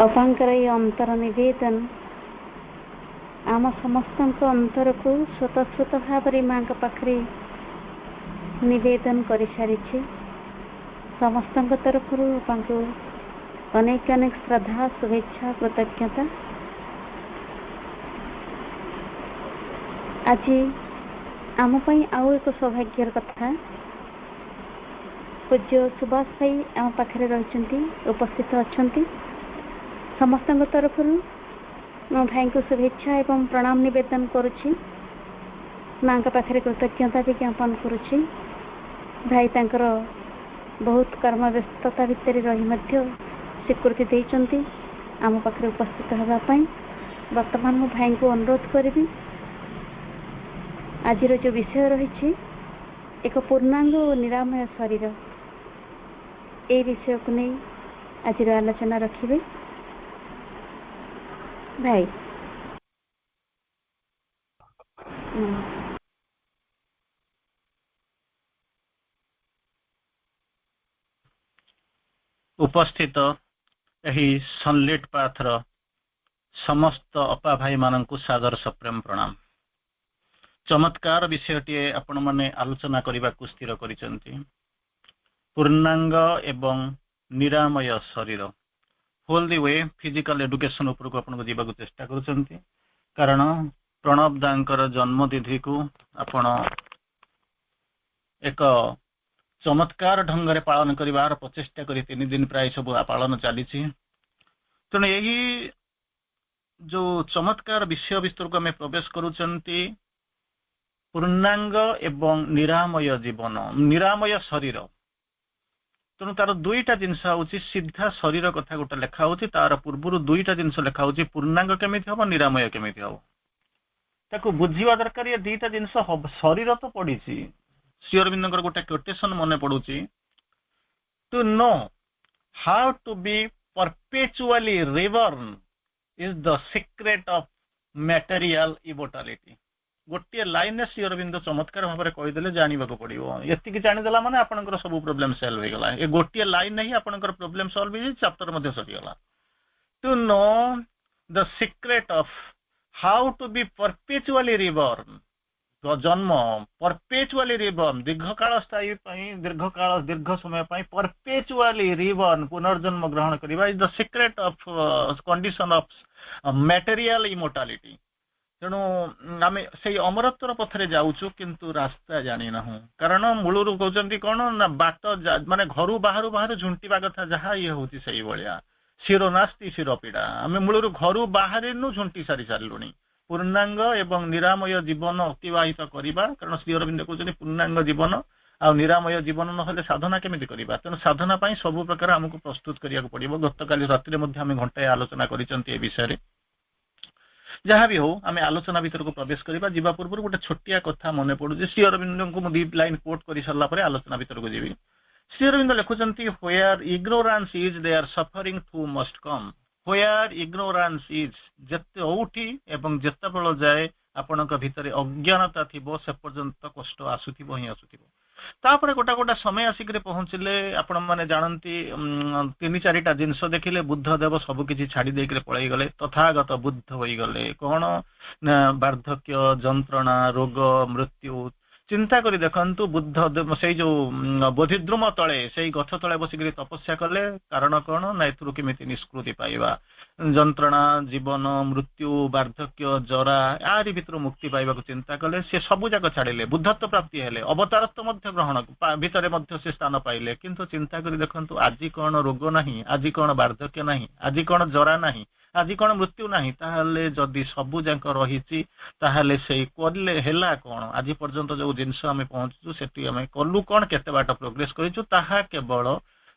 अपांकर ये अंतर निवेदन आम समस्त अंतर को स्वतः भाव माँ पाखे निवेदन कर सारी समस्त तरफ अनेक अनेक श्रद्धा शुभेच्छा कृतज्ञता। आज आम आउ एक सौभाग्यर कथा पूज्य सुभाष भाई आम पाखे रही उपस्थित अच्छा समस्त तरफ मो भाई को शुभेच्छा एवं प्रणाम निवेदन करुच्ची माँ पाखे कृतज्ञता भी ज्ञापन करुच्ची। भाई तांकर बहुत कर्म व्यस्तता भितर रही स्वीकृति देइचंती आम पाखे उपस्थित होगापाई। वर्तमान मो भाई को अनुरोध करी आज जो विषय रही एक पूर्णांग और निरामय शरीर ए विषय को नहीं आज आलोचना रखिए। भाई उपस्थित यही सनलिट पाथर समस्त अपा भाई मानक सादर सप्रेम प्रणाम। चमत्कार विषयटी आपण माने आलोचना करने को स्थिर करिसेंती। पूर्णांग एवं निरामय शरीर होल दी वे फिजिकल एडुकेशन उपर को आपन को जीवा को चेष्टा करुचंती कारण प्रणव दांकर जन्मतिथि को आपण एक चमत्कार ढंग रे पालन करिवार प्रचेष्टा करी 3 दिन प्राय सब पालन चली। तेणु यही जो चमत्कार विषय विस्तार को आम प्रवेश करुचंती पूर्णांग एवं निरामय जीवन निरामय शरीर। तेणु तार दुईटा जिनस हूँ सीधा शरीर कथा गोटे लेखा हो तार पूर्व दुईटा जिनस लेखा हो पूर्णांग केमी हम निरामय केमी हम ताको बुझीवा दरकार। ये दुईटा जिनस शरीर तो पड़ी श्री अरविंद गोटे कोटेशन मन पड़ू to know how to be perpetually reborn is the secret of material immortality. गोटे लाइन श्री अरविंद चमत्कार भाव में कहीदे जानवा पड़ो ये जानीदेला मैंने आपंकर सब प्रोब्लेम सल्व हो गला। ये गोटे लाइन ही आपंकर प्रोब्लेम सल्व हो चैप्टर सरीगला। To know the secret of how to be perpetually reborn जन्म परपेचुअली रिबॉर्न दीर्घ काल स्थायी दीर्घ समय परपेचुअली रिबॉर्न पुनर्जन्म ग्रहण करवा is the secret of condition of material immortality. तेणु आम से अमरत्वर पथरे जाऊँ किंतु रास्ता जानी ना कारण मूलर कहते कौन ना बाट माने घर बाहर बाहर झुंटा कथा जहाँ ये हूँ से भाया शिरो नास्ती शिरो पीड़ा आम मूलर घर बाहर झुंटी सारी सारूँ। पूर्णांग एवं निरामय जीवन अतिवाहित करवा कारण श्री अरविंद कहते पूर्णांग जीवन आ निरामय जीवन ना साधना केमी करवा। तेणु साधना सब प्रकार आमको प्रस्तुत करा पड़ो। गत काली राति आम घंटाए आलोचना कर विषय जहाँ भी हो आम आलोचना भीतर को प्रवेश करवा। जीवा पूर्व गोटे छोटिया कथा मन पड़ू श्री अरविंद को मुझे लाइन कोट कर सारा आलोचना भीतर को जी। श्री अरविंद लिखुंट where ignorance is there suffering too must come. Where ignorance is जेते ओठी एवं जेते बेल जाए आपण भितर अज्ञानता थी से पर्यंत कष्ट आसुथिबो ही आसुथिबो। तापर गोटा गोटा समय आसिक पहुँचले आपण मैंने जानती 3-4टा जिनस देखिले बुद्ध देव सबकि छाड़ी देकर पलि गले तथागत बुद्ध हो गले कौन वार्धक्य जंत्रणा रोग मृत्यु चिंता करी देखंतु बुद्ध से जो बोधिद्रुम तले से गछ तले बसिक तपस्या कले कारण कौन ना एथुरु केमिति निष्कृति पाइबा जंत्रणा जीवन मृत्यु वार्धक्य जरा यारी भितर मुक्ति पाइबा चिंता कले से सबू जाक छाड़े बुद्धत्व प्राप्ति हेले अवतारत्व ग्रहण भितर से स्थान पाइले किंतु चिंता करी देखंतु आज कौन रोग नहीं आज कौन वार्धक्य नहीं आज कौन जरा नहीं आज कौन मृत्यु नहीं ताहले जदि सबू जाक रही ताहले से करले हेला कौन आज पर्यंत जो जिनस आम पहुंचु सेठी आम कलु कौन केते बाट प्रोग्रेस करिछु ताहा केवल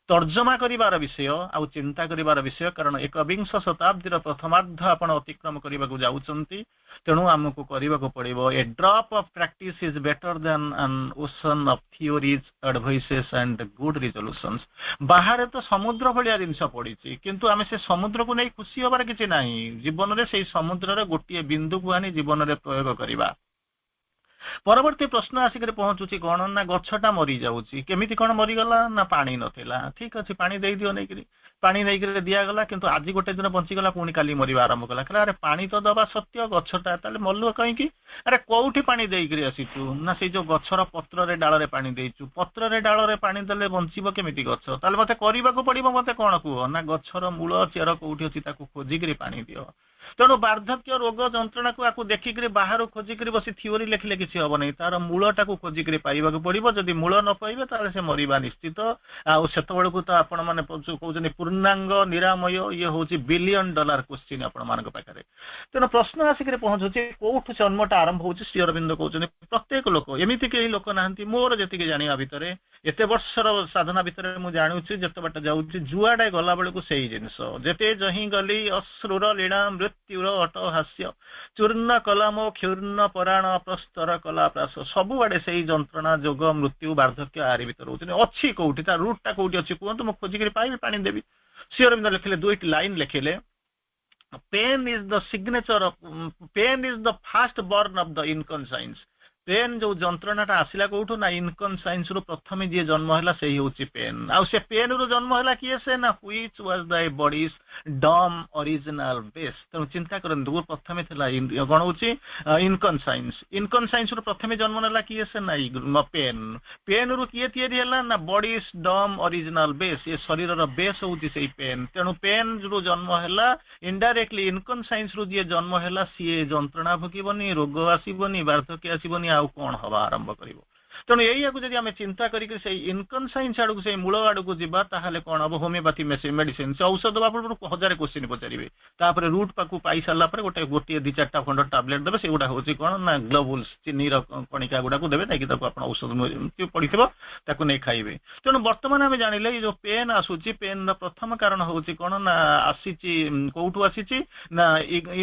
तर्जमा करिवार विषय आउ चिंता करिवार विषय कारण 21 शताब्दीर प्रथमार्ध आपण अतिक्रम करने को जाउछंती। तेणु आमको करने को पड़ो a drop of practice is better than an ocean of theories advices and good resolutions. बाहर तो समुद्र भाया जिनस पड़ी किंतु आम से समुद्र को नहीं खुशी होबार किसी ना जीवन में से समुद्र गोटे बिंदु को आनी जीवन में प्रयोग करवा परवर्ती प्रश्न आसिक पहुंचुची कौन ना गछटा मरी जाउची केमिति कौन मरीगला ना पानी नथिला ठीक अच्छे पानी दे दियो नहीं पानी नहीं दिगला किंतु आज गोटे दिन बंचीगला पुणी काली मरवा आरंभ कला कहला अरे पानी तो दबा सत्य गछटा ताले मल्लु कहीं अरे कौटी पानी देकरी आसीचु ना से जो गछर पत्र रे डाल रे पानी देइचु पत्र रे डाल रे पानी देले बंचीबो केमिति गछ ताले मते करबाको पड़िबो मते कोन कुह ना गछर मूल चेर कोउठी अछि ताकू खोजिकरी पानी दियो तेणु वार्धक्य रोग जंत्रणा को आकु देखिक बाहर खोजिक बस थीओरी लिखिले किसी हम नहीं तार मूलटा को खोजिक पाइबा पड़ो जदि मूल न पाइबे ताले से मरिबा निश्चित आतबेल तो आपण मैंने कहते पूर्णांग निरामय ये हूँ $1 बिलियन क्वेश्चन आपण मान पाखे तेणु प्रश्न आसिक पहुंचे कौटू जन्मटा आरंभ हो श्री अरविंद कहते प्रत्येक लोक एमती कई लोक ना मोर जी जाना भितर एत वर्षर साधना भितर मुझे जानुची जिते बाट जाऊँगी जुआडे गला बेलू से जिनस जेते जही गली अश्रुर लीणा मृत्युर अटहास्य चूर्ण कला मो क्षुर्ण पराण प्रस्तर कला प्रास सबुआडे से जंत्रणा जोग मृत्यु वार्धक्य आरि भितर होती अच्छी कौटी तार रूटटा कौटी अच्छी कहतु मुझे खोजिक पाइबी पानी देवी श्री अरविंद लिखिले 2टी लाइन लिखिले pain is the signature pain is the first born of the inconscience pain जो जंत्रणाटा आसिला कौटू ना इनकॉन्शियंस रु प्रथम जी जन्म है से ही पेन आउ से पेन रु जन्म है किए से ना व्हिच वाज द बॉडीज डम ओरिजिनल बेस तेणु चिंता करंतु प्रथम कौन हो इनकॉन्शियंस रु प्रथम जन्म नेला किए से ना पेन पेन रु किए तैयारी है ना बॉडीज डम ओरिजिनल बेस ये शरीर बेस होची से पेन तेणु पेन रु जन्म है इनडायरेक्टली इनकॉन्शियंस रु जी जन्म है सी जंत्रणा भोगबनी रोग आसबनी वार्धक्य आसबनी आउ कौन हवा आरंभ करिवो तेणु यही जब आम चिंता करके इनकॉन्शियंस आड़ से मूल आड़ को जीवा ताहले कौन हम होमियोपैथी मेडिसिन से औषध दवा पूर्व 1000 क्वेश्चन पचारे तापर रूट पाक पाई सारा गोटे गोटे 2-4टा खंड टैबलेट देवे से गुड़ा हूँ कौन ना ग्लोबुल्स चीनी कणिका गुड़ा को देवे ना आप औषध पड़ी नहीं खाइबे तेणु बर्तमान आम जानिले जो पेन आसूची पेन प्रथम कारण हूँ कौन ना आसी कौटू आसी ना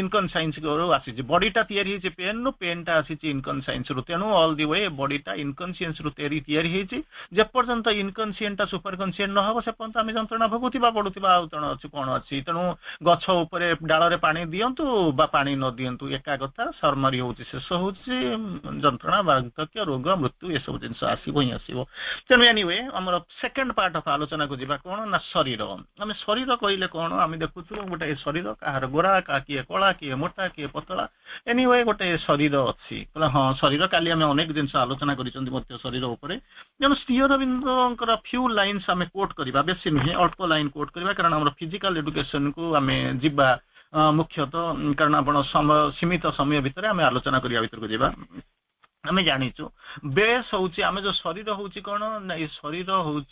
इनकॉन्शियंस आसी बॉडीटा तैयारी पेन नु पेनटा आसी इनकॉन्शियंस रु तेणु ऑल दी वे बॉडीटा इनकॉन्शियंस रु तैयारी जेपर्यंत इनकॉन्शियंटा सुपर कॉन्शियंट न हो से पर्यंत आम जंत्रणा भोगुवा पड़ुवा अच्छी कौन अच्छी तेणु गछ उपरे डाल रे पानी दियंतु बा पानी न दियंतु एका कथा सर्मरी होची शेष होची जंत्रणा वार्धक्य रोग मृत्यु ये सब जिनस आसीबो ही आसीबो तेणु एनीवे हमर सेकंड पार्ट ऑफ आलोचना को जीवा कौन ना शरीर आम शरीर कहले कौन आम देखुछु गोटे शरीर कहार गोरा का किए कला किए मोटा किए पतला एनीवे गोटे शरीर अच्छी हाँ शरीर काली आम अनेक जिनस आलोचना कर शरीर उपरे तेणु श्री अरविंदर फ्यू लाइन्स आम कोट करवा बेसी नुहे अल्प लाइन कोट करवा कारण आम फिजिकल एडुकेशन को आम जीवा मुख्यतः कारण आप सीमित समय भितर आम आलोचना करवा भितर को जीवा आम जाचु बेस हूँ आम जो शरीर हूँ कौन ना ये शरीर हूँ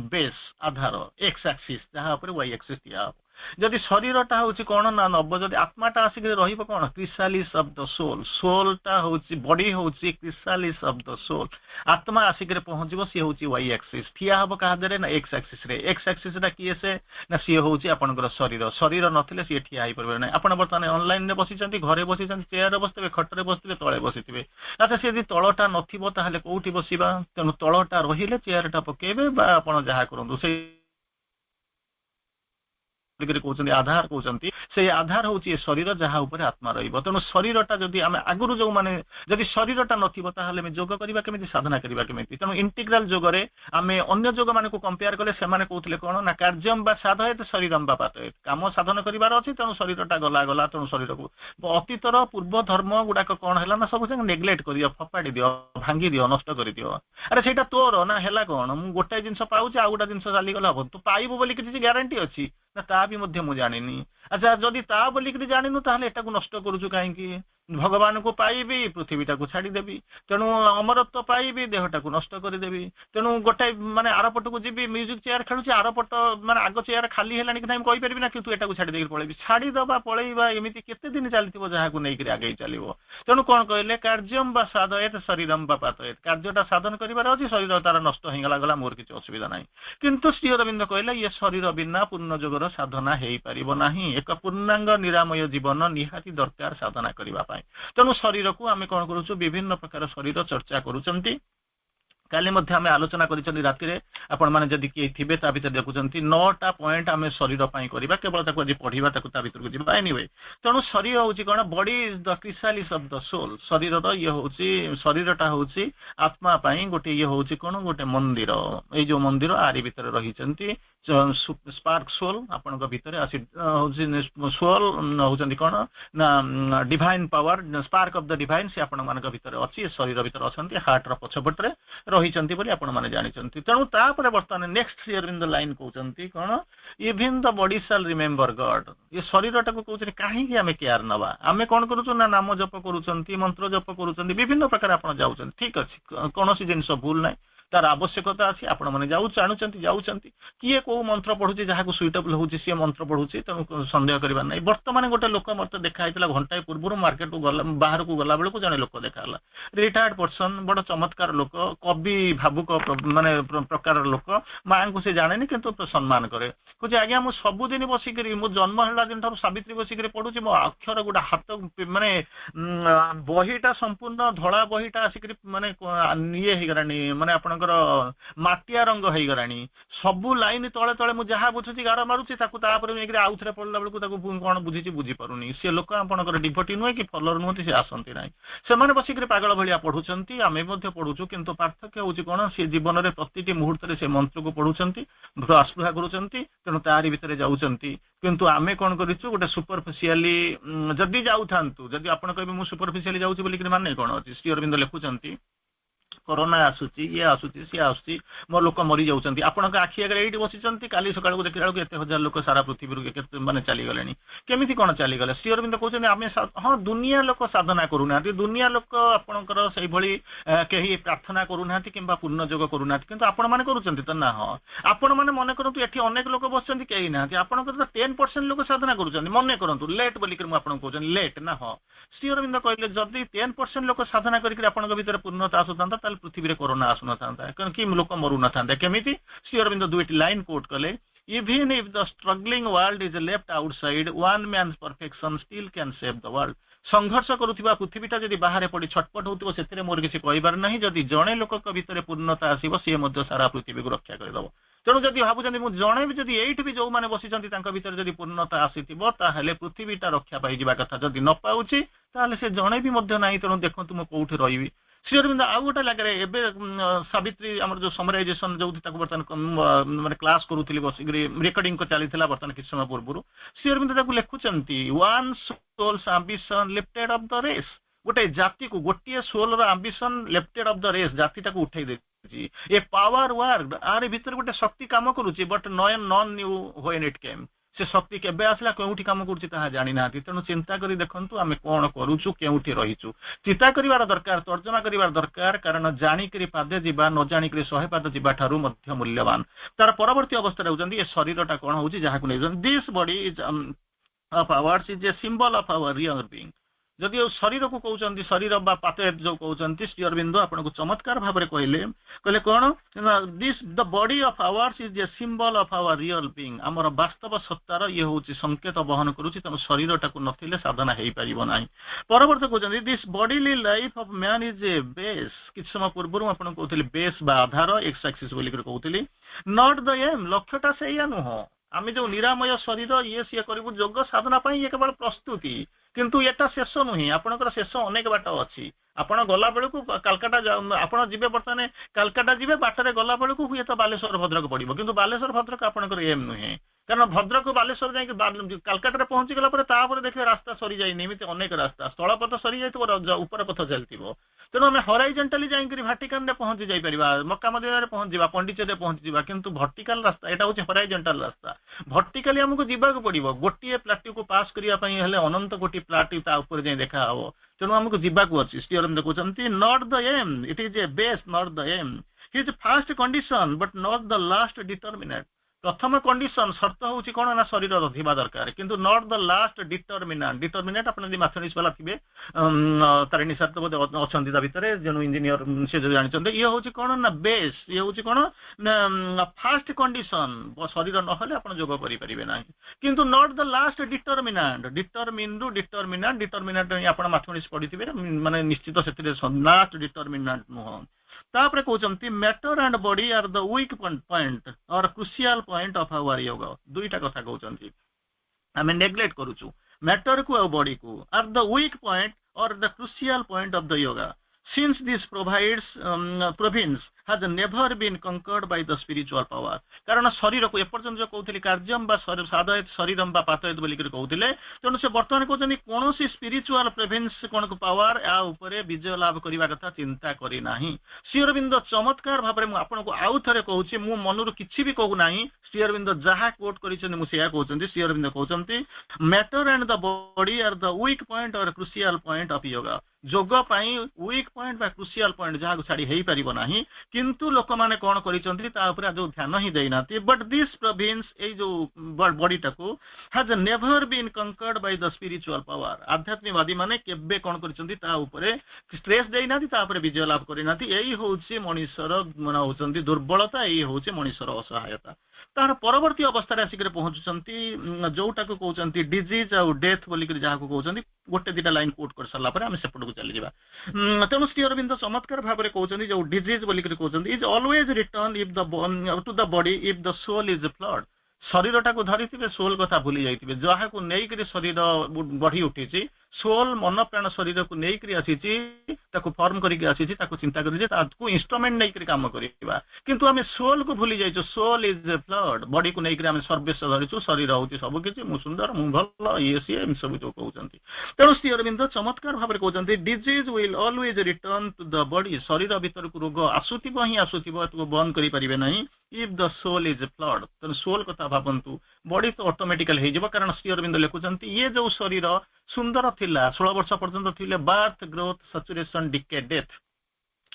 बेस आधार एक्स एक्सिस जहाँ वाई एक्सिस दिया जदि शरीरटा हूँ कौन ना नब जदि आत्माटा आसिक कौन क्रिसालिस ऑफ द सोल सोलटा हूँ बॉडी हूँ क्रिसालिस ऑफ द सोल आत्मा आसिक पहुंचब सी हूँ वाई एक्सिस ठिया हम क्या ना एक्स एक्सिस एक्स एक्सिस किए से ना सी हूँ आपंकर शरीर शरीर नथिले सी ठिया हो पारे ना आप बर्तमान ऑनलाइन बसी घरे बसी चेयर बसते खटरे बसते तले बसी अच्छा सी तलटा नथिबो ताहले कोउठी बसिबा तेणु तलटा रहिले चेयरटा पकेबे बा आपण जहा करंतु से कहते आधार कहते से आधार हूँ ये शरीर जहाँ उपर आत्मा रही तेणु शरीरटा जदि आम आगुरी जो मैंने जदि शरीरटा नमें जोग करवा केमी साधना करवा केमी तेणु इंटीग्राल जोगरे आम अन्य जोग मान कंपेयर कले से कहते कौन ना कार्यम बा साधयत शरीरम बा पातयत काम साधन करार अच्छी तेणु शरीरटा गला गला तेणु शरीर को अतीतर पूर्व धर्म गुड़ाक कौन है ना सब नेग्लेक्ट कर फपाड़ी दियो भांगी दियो नष्ट कर दियो अरे से तोर ना है कौन मुझे गोटाए जिन पाऊँ आउ गोटा जिन चलीगला हम तू पाइबू बोली किसी ग्यारंटी अच्छी ना ता भी मुझे जानी अच्छा जदि ता बोलिक जानिनु ताहले एटा को नष्ट करूछु कहीं भगवान को पाइबी पृथ्वीटा को छाड़देवी तेणु अमरत्व पाइबी देहटा को नष्ट करदेवी तेणु गोटे माने आरपट को जीवी म्यूजिक चेयर खेलुची आरपट माने आग चेयर खाली है कि कही पारि ना कि एटा को छाड़ी पलैबी छाड़ीदबा पलैबा एमती केते दिन चलती जहाँ को लेकर आगे चलो तेणु कौन कहले कार्यम बा साधयत शरीरम बा पातयत कार्यटा साधन करार अच्छी शरीर तार नष्ट होगा गला मोर किसी असुविधा ना किंतु श्री अरविंद कहले ये शरीर बिना पूर्ण जोगर साधना हो पार ना एक पूर्णांग निरामय जीवन निहाती दरकार साधना करने तेणु शरीर को आम कौन करुचु विभिन्न प्रकार शरीर चर्चा करुचंती काली मध्य आमे आलोचना करिसनी राति रे आपण माने जदि के थिबे ता भीतर देखुचंती 9टा पॉइंट आमे शरीर पई करिबा केवल ताको आज पढिबा ताको ता भीतर को जिबा एनीवे तणु शरीर होउची कोन body is the chrysalis of the soul शरीर रो ये होउची शरीरटा होउची आत्मा पई गोटे ये होउची कोन गोटे मंदिर ए जो मंदिर आरी भीतर रहिचंती स्पार्क सोल आपण को भीतर आसी होउची सोल होउचंती कोन ना divine power spark of the divine से आपण मान को भीतर अछि शरीर भीतर असंती हार्ट रो पछपटरे रहिचंती बोली आपण माने जानिचंती तेणु तापर वर्तमान next year in the line कहउचंती कोन even the body shall remember God ये शरीरटा को कहउचंती काहे कि हमें केयर नबा हमें कोन करूछु ना नाम जप करूचंती मंत्र जप करूचंती विभिन्न प्रकार आपण जाउचंती ठीक अछि कोनोसी जिंस भूल नाही तार आवश्यकता अछि आपण माने जानुचंती जाउचंती किए को मंत्र पढुची जहा को सुइटेबल होउची से मंत्र पढुची तेणु संदेह करबा नाही वर्तमान गोटे लोक मते देखा आइतला घंटाए पूर्व मार्केट को गला बाहर को गला बेले को जने लोक देखाला रिटायर्ड पर्सन बड़ चमत्कार लोक कवि भावुक माने प्रकार लोक मां को से जानेनी किंतु सम्मान करे कुछ आज्ञा मु सब दिन बसी करी मु जन्म हला दिन थार सावित्री बसी करी पढुची मो अक्षर गुडा हाथ माने बहिटा संपूर्ण धळा बहिटा आसी करी माने निये हे गरानी माने आपनकर माटिया रंग हे गरानी सब लाइन तळे तळे मु जहा बुझुची गार मारुची ताकू तापर मेकरी आउथरे पडला बेलकू ताकू कोन बुझिची बुझी पारुनी से लोक आपनकर डिभोटी नुहे कि फॉलोअर नुहति से आसंती नाही से माने बसी करी पागल भलिया पढुचंती आमे मध्ये पढुचु किंतु पार्थक्य होउची कोन से जीवन रे प्रतिटी मुहूर्त रे से मंत्र को पढुचंती आस्पृहा करूचंती तेणु तारी भितरे जाउचंती किंतु आमे कोन करिचु गोटे सुपरफिशियली जदी जाउथांतु जदी आपण कहबे मु सुपरफिशियली जाउची बोली कि माने कोन अछि श्री अरविंद लेखुचंती कोरोना आसुची ये आसुची सी आसुची मोर लोक मरी जाउचंती आपण का आखि अगर एठी बसिचंती काली सकाळ को देखिला को एते हजार लोक सारा पृथ्वी रु केते माने चली गलेनी केमिति कोन चली गले श्री अरविंद कहउचंती आमे हां दुनिया लोक साधना करूना दुनिया लोक आपणकर सही भली केही प्रार्थना करूना किंबा पुण्य जोग करूना किंतु आपण माने करूचंती त ना हां आपण माने मने करंतु एठी अनेक लोक बसचंती केही ना आपणकर त 10% लोक साधना करूचंती मने करंतु लेट बोली कर मु आपण कहउचंती लेट ना हां श्री अरविंद कहले जदी 10% लोक साधना करी आपणक भीतर पूर्णता आसुतांता पृथ्वी रे कोरोना आसु नथांता कारण कि लोक मरु नथांता केमिति श्री अरविंद दुईटी लाइन कोट कले even if the struggling world is left outside one man's perfection still can save the world संघर्ष करुथिबा पृथ्वीटा जदि बाहर पड़ी छटपट होतिबो सेथिरे मोर किछि कहिबार नाही जदि जणे लोकक भीतर पूर्णता आसीबो से मध्ये सारा पृथ्वी को रक्षा करदबो तेणु जदि भाबुचंती मु जणे भी जदि एइठ भी जो माने बसिचंती तांका भीतर जदि पूर्णता आसीतिबो ताहेले पृथ्वीटा रक्षा पाई जिबा कथा जदि न पाउची ताहेले से जणे भी मध्ये नाही तेणु देखंतु मु कोउठी रहिबी श्री अरविंद आउ गोटे लगे एबे सावित्री आमर जो समराइजेशन जो बर्तमान माने क्लास करूथिली बसिकरी रेकर्डिंग को चलीथिला बर्तमान किछ समय पूर्व श्री अरविंद ताकू लेखुचंती one soul's ambition lifted off the race गोटे जाति को गोटे सोल रो ambition lifted off the race जाति ताकू उठै देछि ए पावर वर्क आरे भीतर गोटे शक्ति काम करूछि but none knew when it came से शक्ति केबे आसला केउठी काम करूछि ताहा जानि नाथि तेणु चिंता करी देखंतु आमे कोन करूछु केउठी रहिछु चिंता करिवार दरकार तर्जमा करिवार दरकार कारण जानि करी पादे जिबा न जानि करी 100 पाद जिबा ठारू मध्य मूल्यवान तार परवर्ती अवस्था रहउजंती ए शरीरटा कोन होउछि जाहा को नै this body is of ours is a symbol of our real being जदि शरीर को कहउचंती शरीर बा पाते जो कहउचंती श्री अरविंद आपण को चमत्कार भाव रे कहले कोन this the body of ours is a symbol of our real being हमर वास्तव सत्तार ये होउची संकेत बहन करूची तम शरीरटा को नथिले साधना हेई परिबो नाही परवर्ती कहउचंती this bodily life of man is a base किछ समय पूर्व आपण कहउतली बेस बा आधार एक्स एक्सिस बोली कर कहउतली नॉट द एम लक्ष्यटा सेया नुह आमे जो निरामय शरीर ये से करिबु योग साधना पई ये केवल प्रस्तुति किंतु एटा शेष नुही आपनकर शेष अनेक बाट अछि आपण गला बेलू कालकाटा आपण जिबे बर्तने कालकाटा जिबे बाटरे गला बेलू हुए तो बालेश्वर भद्रक पड़िबो किंतु बालेश्वर भद्रक आपनकर एम नुहे कारण भद्रक बालेश्वर जाई कालकाटा पहुंची गला पर तापर देखिए रास्ता सरी जाई निमित अनेक रास्ता स्थलपथ सरी जाई ऊपर पथ चलतिबो तेणु आम हराइजेंटाली जाई भाटिकान रे पहुंची जाई परिबा मक्का मदीना रे पहुंची जिबा पंडिचेरी रे पहुंची जिबा किंतु वर्टिकल रास्ता एटा होची हराइजेंटाल रास्ता वर्टिकली हमको जिबाक पड़िबो गोटिए प्लाट्यू को पास करिया पई हेले अनंत कोटी प्लाट्यू ता ऊपर जाई देखा हबो तेणु हमको जिबाक अछि श्री अरविंद कहउचंती not the aim it is a base not the aim it is first condition but not the last determinant प्रथम कंडीशन शर्त होची कोन ना शरीर रथिबा दरकार किंतु नॉट द लास्ट डिटरमिनेंट अपन दि मैथमेटिक्स वाला थिबे तारिणी सर तो बोधे अछंती ता भितरे जेनु इंजीनियर से जो जानिचंते ये होची कोन ना बेस ये होची कोन फर्स्ट कंडीशन शरीर न होले अपन जोग करि परिबे नाही किंतु not the last determinant determinant आपण मैथमेटिक्स पढिथिबे माने निश्चित सेतिरे लास्ट डिटरमिनेंट नुह तापर कहते matter and body are the weak point or crucial point of our yoga दुईटा कथा कहते आम नेग्लेक्ट करूँ मैटर को और बॉडी को आर द वीक पॉइंट और the crucial point of the yoga since this province has never been conquered by the spiritual power कारण शरीर को एपर्यंत जो कहते कार्यम साधयत शरीरम पातयत बोलिक कहते तेणु से बर्तमान कहते कौन स्पिरिचुअल प्रोविंस कौन को पावर या उपरे विजय लाभ करने कथा चिंता करना श्री अरविंद चमत्कार भाव में आपको आउ थे कहूँ मु मनरू किसी भी कहूना श्री अरविंद जहाँ कोट कर श्री अरविंद कहते matter and the body are the weak point or crucial point of yoga जोग वीक पॉइंट बा क्रुशियल पॉइंट जहाँ छाड़ी हो पार ना किंतु लोक मैंने कौन कर जो ध्यान ही देना बट दिस प्रोविंस ये जो बॉडी टाको has never been conquered by the spiritual power आध्यात्मिकवादी माने केबे कौन कर स्ट्रेस देना विजय लाभ करना यही हूँ मनुष्यर मन होती दुर्बलता यही हूँ मनुष्यर असहायता तार परवर्ती अवस्था आसिक पहुँचुंट जोटा को कहते डिजीज आउ डेथ बोलिक जहाँ को कहते गोटे दिटा लाइन कोट कर सारा आम सेपट को चली जावा तेणु श्री अरविंद चमत्कार भाव में कहते जो डिजीज बोलिक कहते is always return if the to the body if the soul is fled शरीर टाक धरी सोल कथा भूली जाइए जहाँ को लेकर शरीर बढ़ी उठी सोल मन प्राण शरीर को लेकर आसी फॉर्म करके आसी चिंता कर इंस्ट्रूमेंट नहीं काम करवा किंतु आम सोल को भूली जाइए सोल इज फ्लड बॉडी को लेकर आम सर्वेश धरीचु शरीर हूँ सबकि मु सुंदर मु भल ये सी सब जो कहते तेणु श्री अरविंद चमत्कार भाव में कहते disease will always return to the body शरीर भीतर को रोग आसुव ही आसुव बंद करें ना if the soul is fled तेणु सोल कथा भावतु बॉडी तो ऑटोमेटिकल हो कारण श्री अरविंद लिखुंट ये जो शरीर सुंदर थिला 16 वर्ष पर्यंत थिले birth growth saturation decay death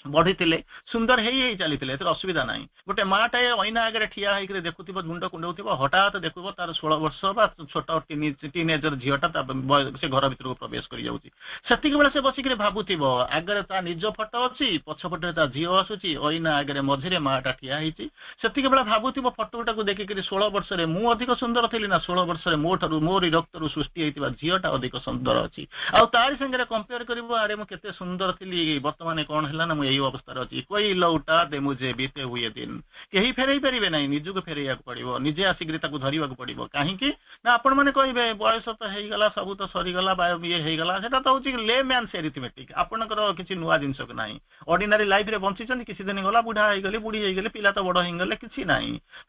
बढ़ी सुंदर ही चली असुविधा ना गोटे माटे अईना आगे ठिया होकर देखुव मुंड कुंडौ हठात देखो तार 16 वर्ष छोट टीनेजर झीटा से घर भर को प्रवेश कर से बसिक भावुव आगे ता निज फटो अच्छी पछपटे ता झील आसूसी अईना आगे मझे माटा ठिया से भावुव फटोटा को देखिक 16 वर्ष मु अधिक सुंदर थी ना 16 वर्ष मोर रक्त सृष्टि होता झीटा अधिक सुंदर अच्छी आर सागर कंपेयर कर अरे मुझे सुंदर थी बर्तमान कौन है ना यही अवस्था अच्छी कोई लौटा दे मुझे बीते हुए दिन कहीं फेरई पारे ना निजक फेर पड़ो निजे आसिक धरवा पड़ो कहीं आपण मैंने कहे बयस तो होगा सब तो सरीगला ये होगा से तो हूँ ले मैन्स एरिथमेटिक आपंकर किसी नुआ जिनस ना ऑर्डिनरी लाइफ रे बंची किसी दिन गला बुढ़ा होगले बुढ़ी होगले पिला तो बड़ होगले किसी ना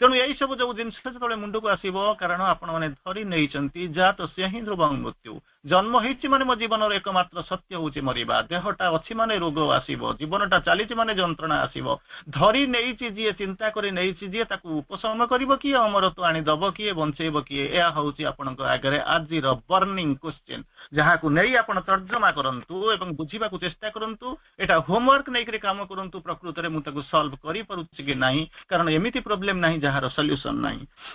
तेणु यही सब जो जिन जो मुंड को आसो कारण आपण मैंने धरी नहीं जा तो से ही ध्रुव मृत्यु जन्म होती माने मो जीवन एकमात्र सत्य हूँ मरवा देहटा अच्छी माने रोग आसो जीवनटा चली माने जंत्रणा आसो धरी नहीं जी चिंता कर नहीं उपशम कर किए अमर तो आनीदब किए बंचेब किए यह हूँ आपण आगे आज बर्निंग क्वेश्चन जहाँ को नहीं आप तर्जमा करूँ बुझा चेष्टा करूँ यहाँ होमवर्क नहीं काम करूँ प्रकृत में मुझे सल्व कर ना कारण एमती प्रोब्लेम ना जार सल्यूशन ना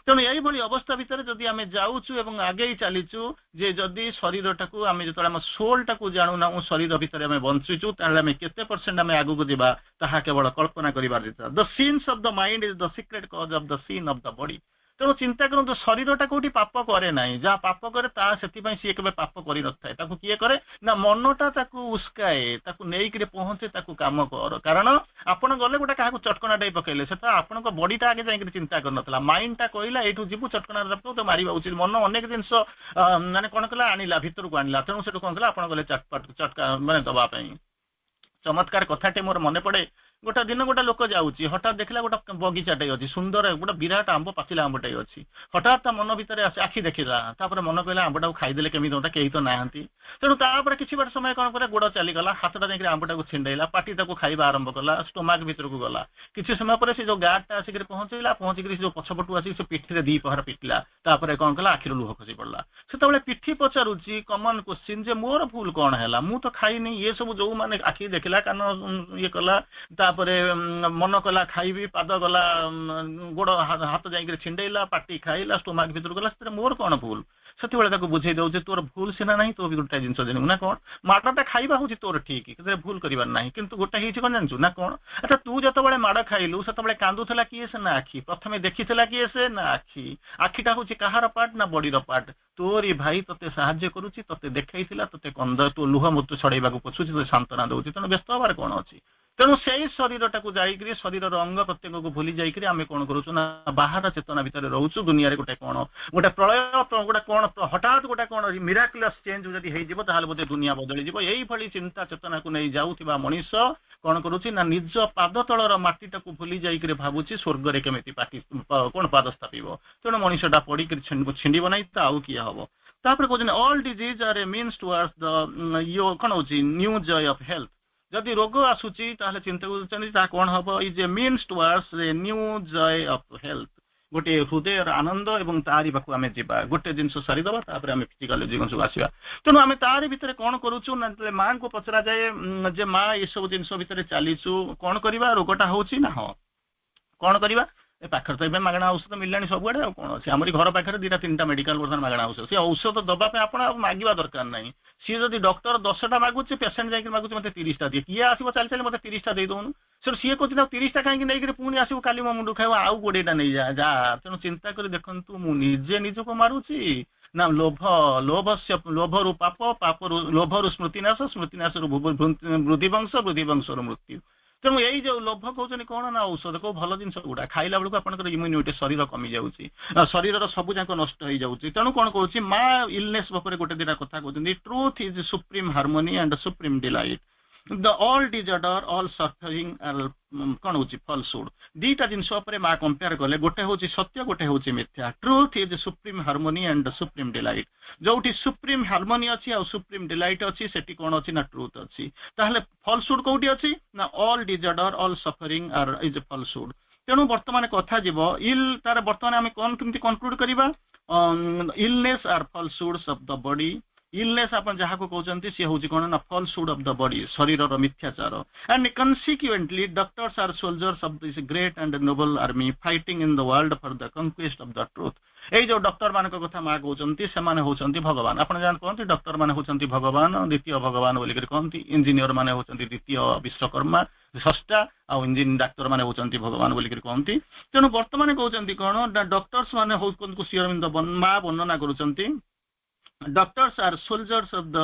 तेणु यही भाई अवस्था भितर जदि आम जाऊँ आगे चलीचु जे जदि शरीर टाक आम जो सोल टाक जानूना शरीर भितर आम बंचुचु आम केते परसेंट आम आगू जावा ताहा केवल कल्पना कर the sins of the mind is the secret cause of the sin of the body तेणु चिंता करूँ शरीरटा कौटी पाप करे ना जहाँ पाप करे सी केवल पाप कर न किए करे ना मनटा उस्काए नहीं पहुंचे कम कर कारण आपण गले गोटे क्या चटकना टाइप पकड़े से आपण बॉडीटा आगे जाकर चिंता करना माइंडटा कहला यू जीव चटकना तो मारिबा उचित मन अनेक जिन माने कौन कला आनिला भितर को आनिला तेणु से कौन कला आप गले चटका माने दवाई चमत्कार कथाटे मोर मन पड़े गोटे दिन गोटे लोक जाऊँगी हठात देखला गोटे बगीचाटे अच्छी सुंदर गोटे विराट आंब पाचिला आंबटे अच्छी हठात मन भितर आखि देखला मन कहला आंबटा खाईदे केमी गोटा कहीं तो ना तेणु किसी बार समय कौन कर गोड़ चलीगला हाथटा जाकर आंबटा को छिंडेला पाटी खाଇବା आरंभ कला स्टोमाक भीतर को गला किसी समय पर से जो गार्डटा आसिक पहुंचला पहुंचिक जो पछपटू आसिक पिठी दी पहर पिटिला कौन कला आखिर लुह खसी पड़ा से पिठी पचारुची कमन क्वेश्चन जे मोर भूल कौन है मु तो खाईनी ये सब जो मैंने आखि देखला कान ये कला मन कला खाइबी पाद गला गोड़ हाथ जाकर छिंडेला पाटी खाइला स्टोमाक भीतर गला मोर कौन भूल से बुझे दे तोर भूल सीना ना तो भी गोटे जिन जानू ना कौन माड़टा खाइबा हूँ तोर ठीक भूल कर ना कि गोटे कौन जानू ना कौन अच्छा तू जो माड़ खाइलु से कांदुला किए से ना आखि प्रथम देखी किए से ना आखि आखिटा हूँ कहार पार्ट ना बॉडीर पार्ट तोरी भाई तोते साहाଯ୍य करुच्ची तोते देखा तोते कंद तो लुह मृत्यु छड़ाइबा पछुची तो सांत्वना दूसरी तेणु व्यस्त हबार कौन अच्छी तेणु से शरीरटा को जाइकरी शरीर अंग प्रत्यंग को भूली जाइकरी आमे कोन करूछु ना बाहर चेतना भितर रहउछु दुनिया रे गोटे कोन गोटे प्रलय गोटे कोन हठात गोटे कोन मिराकुलस चेंज जदी हेइ जिवो ताहाले बोधे दुनिया बदली जिवो एई भली चिंता चेतना को नै जाउथिबा मनीष कोन करूछि ना निज पाद तळर माटीटा को भूली जाइकरी भाबुछि स्वर्ग रे केमिति पाटी कोन पाद स्थापिबो तेणु मनीषटा पड़ी करी छिंडिबो नै त आउ किया हबो तापर कहउछि all disease are a means towards the यो कोन होछि न्यू जॉय ऑफ हेल्थ जदि रोग आसुची ताहले चिंता करूछन ता कोन हबो is a means towards a new Joy of health गोटे हृदय आनंद एवं तारी पाखु आमे जिबा गोटे जिंस सारी दबा तापर आमे फिजिकल जीवन सब आसीबा तेणु आमे तारी भितर कोन करूछु ना मां को पचरा जाए जे मां ए सब जिंस भितर चालीछु कोन करबा रोगटा होची ना हो कोन करबा ए पाखर तो ए मागणा औषध मिललानी सब गुडे कोन अछि हमरी घर पाखर दीटा तीनटा मेडिकल वर्तन मागणा औषध से औषध दबा पे आपण मागिबा दरकार नाही सी जदि डॉक्टर 10टा मागुचे पेशेंट जाइक मागुचे मते 30टा दिए किया आसीबो चल चल मते 30टा दे दोनु सर सी को 30टा काहे नै कि पुनी आसीबो काली मो मुंडु खाइबो आउ गोडेटा नै जा जा तेनु चिंता करी देखंतु मु निजे निजको मारुची ना लोभस्य लोभरु पाप पापरु लोभरु स्मृतिनाश स्मृतिनाशरु वृद्धि वंश मृत्यु तेणु यही जो लोभ कहते कौन ना औषध को भल जिन गुड़ा खाइला बेलू आप इम्यूनिटी शरीर कमी जाऊँगी शरीर सब जाक नष्ट हो जाऊँगी तेणु कौन कौन माँ इलनेस बकरे गोटे दिटा कथा कहते truth is supreme harmony and supreme delight the all disorder all suffering कौन हूँ फलसुड दीटा जिनस माँ कंपेयर कले गोटे हूँ सत्य गोटे हूँ मिथ्या truth is supreme harmony and supreme delight जोटी सुप्रीम हार्मोनी अच्छी आ सुप्रीम डिलाइट अच्छी सेठी कौन अच्छी ना ट्रूथ अच्छी ताहले फलसुड कोठी अच्छी ना all disorder all suffering are is falsehood तेणु वर्तमान कथा जीव इल तार वर्तमान आम कौन केमती कनक्लूड करबा illness are falsehoods of the body illness आपण जहाँ को कहते सी हूँ कौन ना फलसुड ऑफ द बॉडी शरीर मिथ्याचार and consequently doctors are soldiers of this great and noble army fighting in the world for the conquest of the truth ये जो डॉक्टर मान कथा माँ कहते से भगवान आप जान कहते डॉक्टर मान होती भगवान द्वितीय भगवान बोलिक कहते इंजीनियर मान होती द्वितीय विश्वकर्मा षष्टा आ इंजीनियर डाक्तर मान होती भगवान बोलिक कहते तेणु बर्तमान कहते कौन डॉक्टर्स मान श्री अरविंद माँ वर्णना करुँच doctors are soldiers of the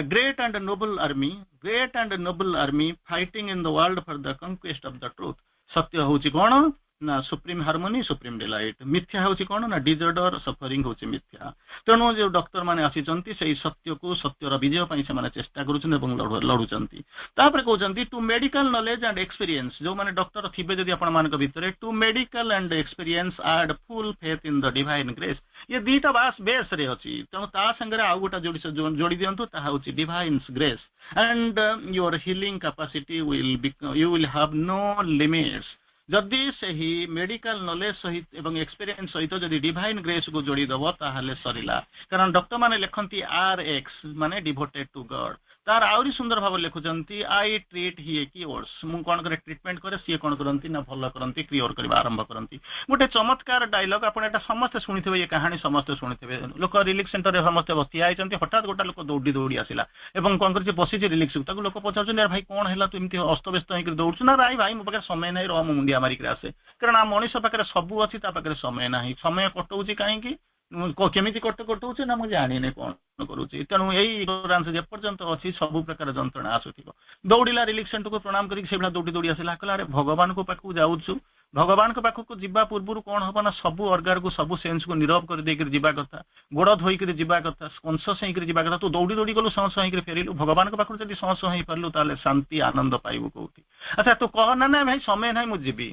great and noble army fighting in the world for the conquest of the truth सत्य होची कौन ना सुप्रीम हार्मोनी सुप्रीम डिलाइट मिथ्या होची कौन ना डिजॉर्डर सफरिंग होची मिथ्या तेणु जो डॉक्टर माने आसीचंती सेही सत्य को सत्यर विजय पई से माने चेष्टा करूछन एवं लडुचंती तापर कहउचंती to medical knowledge and experience जो माने डॉक्टर थिबे जदि आपण मानक भितरे to medical and experience add full faith in the divine grace ये दीटा बास बेस रे अछि तेणु ता संगे आ गोटा जोड़ी दियंतु ता होची divine grace and your healing capacity you will have no limits जदि सही मेडिकल नॉलेज सहित एवं एक्सपीरियंस सहित जदि डिवाइन ग्रेस को जोड़ी दबो ताहले सरिला कारण डॉक्टर माने लिखंती RX माने डिवोटेड टू गॉड तार आउरी सुंदर भाव लिखुचंती आई ट्रीट ही क्योर्स मु कोन करे ट्रीटमेंट करे सी कोन करंती ना भल करंती क्योर करबा आरंभ करंती गोटे चमत्कार डायलॉग आपण एटा समस्त सुनिथिबे ये कहानी समस्त सुनिथिबे लोक रिलीफ सेंटर रे समस्त बसिया आइचंती हठात गोटा लोक दौड़ी आसिला एवं कोन करछि बसिछि रिलीफ ताको लोक पचाउछन यार भाई कोन हेला तू इमती अस्त व्यस्त होई दौड़छु ना भाई मो पाखे समय नै रह मु मुंडिया मारी के आसे कारण मनीष पाखे सब अच्छी ता पाखे समय नाही समय कटौछि काहेकि केमिति कटौछि ना मु जानि नै कोन करूछि तेणु यही इग्नोरेंस जे पर्यंत अछि सब प्रकार जंत्रणा आसुथिबो दौड़िला रिलीफ सेंटर को प्रणाम करी सेबला दौड़ी आसिला कहला अरे भगवान को पाखु जाउछु भगवान को पाखु को जिबा पूर्व कौन हम ना सब अर्गार को सब सेंस को नीरव कर देकर जीवा कथा गोड़ धोईकर जीवा कथा कॉन्शियस होकर जीवा कथा तो दौड़ी दौड़ी गलु संस होकर फेरिलु भगवान को पाखु जदि संस होई परलु ताले शांति आनंद पाइबु कोठी अच्छा तो कह ना ना भाई समय नाही मु जीबी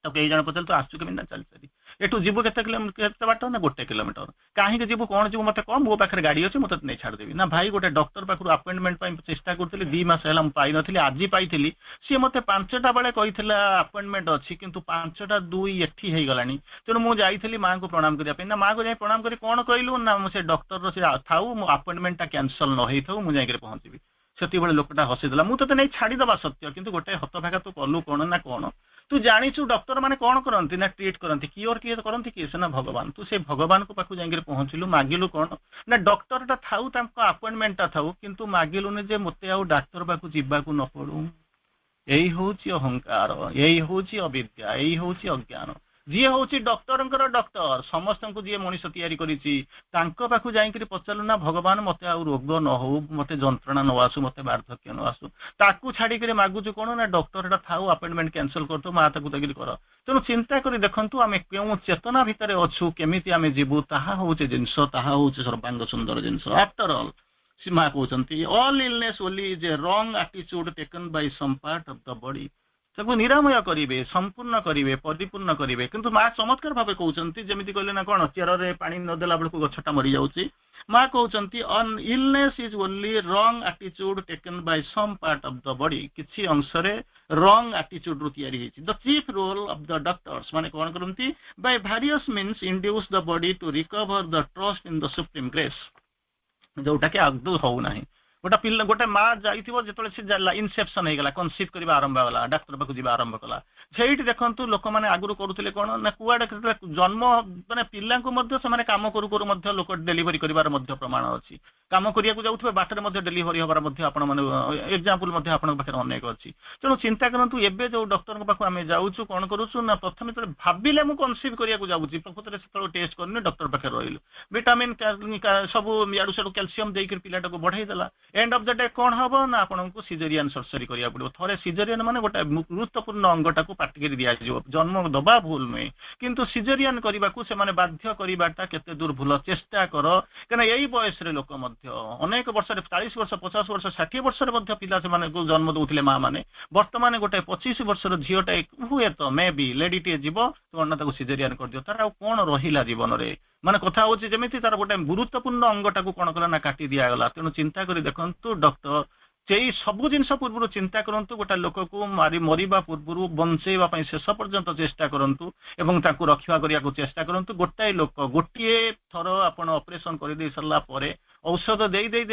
तो कई जन पचल तो आसु केमिना चल चली एटू जीवु केते किलोमीटर केते बाट ना 1 किलोमीटर काहे के जीवु कोन जीवु मते कम मो पाखरे गाड़ी अछि मते नै छाड़ देबी ना भाई गोटे डॉक्टर पाखरु अपॉइंटमेंट पई चेष्टा करथली 2 मास हेला हम पाई नथली आजि पाइथली सी मते 5टा बेले कहिथला अपॉइंटमेंट अछि किंतु 5टा 2 एठी हे गलानी तेनु मु जाईथली मां को प्रणाम करिया पे ना मां को जाई प्रणाम करी कोन कहलु ना से डॉक्टर रो से थाउ मो अपॉइंटमेंट ता कैंसिल न होई थाउ मु जाई के पहुंचबी सेती बेले लोकटा हसी देला मु तते नै छाडी दबा सत्य किंतु गोटे हतभागा तो कलु कोन ना कोन तू जानिछु डॉक्टर माने कौन करंती ना ट्रीट करंती क्योर किए करंती किए से ना भगवान तू से भगवान को पाखु जांगिर पहुंचलु मागिलु कौन ना डॉक्टर ता थाउ तांको अपॉइंटमेंट ता थाउ किंतु मागिलु ने जे मते आ डॉक्टर पाखु जिबा को न पडू एही होची अहंकार एही होची अविद्या एही होची अज्ञान जी हूँ डॉक्टर डॉक्टर समस्त को जी मनीष तैयारी पाखु जाकि पचारू ना भगवान मत रोग न हो मत जंत्रणा न आसू मत वार्धक्य न आसू ताकू छाड़ी मागुचु कौन ना डॉक्टर था अपॉइंटमेंट कैंसल कर माँ ताकू कर तेणु चिंता कर देखु आम क्यों चेतना भितर अच्छू केमी आम जीवु ताहा हूँ जिनस ताहा हूँ सर्वांग सुंदर जिनस आफ्टर ऑल माँ कहते all illness only is a wrong attitude taken by some part of the body ताको निरामय करेंगे संपूर्ण करेंगे परिपूर्ण करेंगे किंतु माँ चमत्कार भाव कहते जमी कहले ना कौन चेर रे पानी नदेला बेलू गछटा मरी जाऊँगी माँ कहते an illness is only wrong attitude taken by some part of the body किसी अंश रॉन्ग एटीट्यूड रु तैयारी the chief role of the doctors माने कौन करती by various means induce the body to recover the trust in the supreme grace जोटा कि आदौ होना गोटे पिला गोटे माँ जाइथिबो जेतले से इनसेप्शन होगा कनसीव करबा आरंभ होला डाक्टर पाखु जीवा आरंभ कला सेठी देखंतु लोक माने आगुरु करूथिले कोन ना कुआडे जन्म माने पिला को मध्य से माने काम करू करू मध्य लोक डेलीवरी करिवार मध्य प्रमाण अछि काम करिया को जाउथबे बाटर मध्य डेलीवरी होबार मध्य आपण माने एग्जांपल मध्य आपण पाखरे अनेक अछि तेणु चिंता करंतु एबे जो डॉक्टर पाखु आमे जाउछु कोन करूछु ना प्रथमे तो भाबिले मु कनसीव करिया को जाउछि प्रकृତରେ सेतलो टेस्ट करनी डॉक्टर पाखरे रहिलु विटामिन सब याडू सेडू कैल्शियम देकर पिलाटा को बढ़ाई देला एंड ऑफ द डे कौन हम ना आपको सिजेरियन सर्जरी करिया पड़ो थरे सिजेरियन माने गोटे गुरुत्वपूर्ण अंगटा को पाटिक दिया जन्म दबा भूल नुहे किंतु सिजेरियन करने को से बाध्य करवाटा केते दूर भूल चेष्टा कर कहीं यही बयस लोक अनेक वर्ष 40 वर्ष 50 वर्ष 60 वर्ष पिला से जन्म दौले माँ मैंने बर्तमान गोटे 25 वर्षर झीटा हुए तो मे बी लेडी टे जीव तो सिजेरियन कर दियो तार कौन रहा जीवन में माने कथा हूँ जमी तार गोटे गुरुत्वपूर्ण अंगटा को कौन कला ना काटी दिगला तेणु चिंता कर देखु डॉक्टर से सबू जिन पूर्व चिंता करूँ गोटे लोक को मरवा पूर्व बंचेवा शेष पर्यंत चेष्टा करूँ एवं रक्षा करने को चेष्टा करूँ गोटाए लोक गोटे थर आप ऑपरेशन कर सारा औषध दे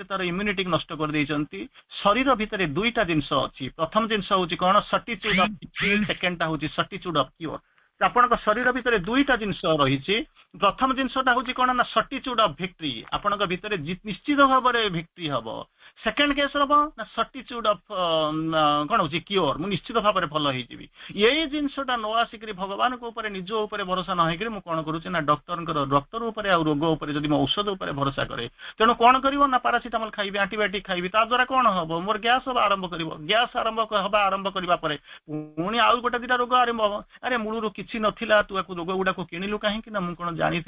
तार इम्यूनिटी नष्ट कर देइचंती शरीर भितर दुईटा जिनस अच्छी प्रथम जिनस हूँ कौन सर्टिट्यूड ऑफ सेकेंडटा हूँ सर्टिट्यूड ऑफ क्योर आपण शरीर भितर दुईटा जिनस रही प्रथम जिनसटा हूँ कौन ना सर्टिट्यूड ऑफ विक्ट्री आपण भितर निश्चित भाव में विक्ट्री हम सेकेंड केस हम ना सर्टिट्यूड ऑफ कौन हूँ क्योर मुझे निश्चित भाव में भल होगी यही जिनसटा न आसिक भगवान को ऊपर निज ऊपर भरोसा न होकर मुझे कौन करुँच ना डॉक्टर उपर आ रोग उपर जब औषध उपर भरोसा करे तेणु कौन कर ना पारासीटामल खाइबी एंटीबायोटिक खाइबी ता द्वारा कौन हम मोर गैस हवा आरंभ कर गैस हवा आरंभ करने पुणी आउ गोटे दिटा रोग आरंभ हम अरे मूलू किसी नथिला तू रोग गुड़ा किणिलु कहीं मुझे कौन जानी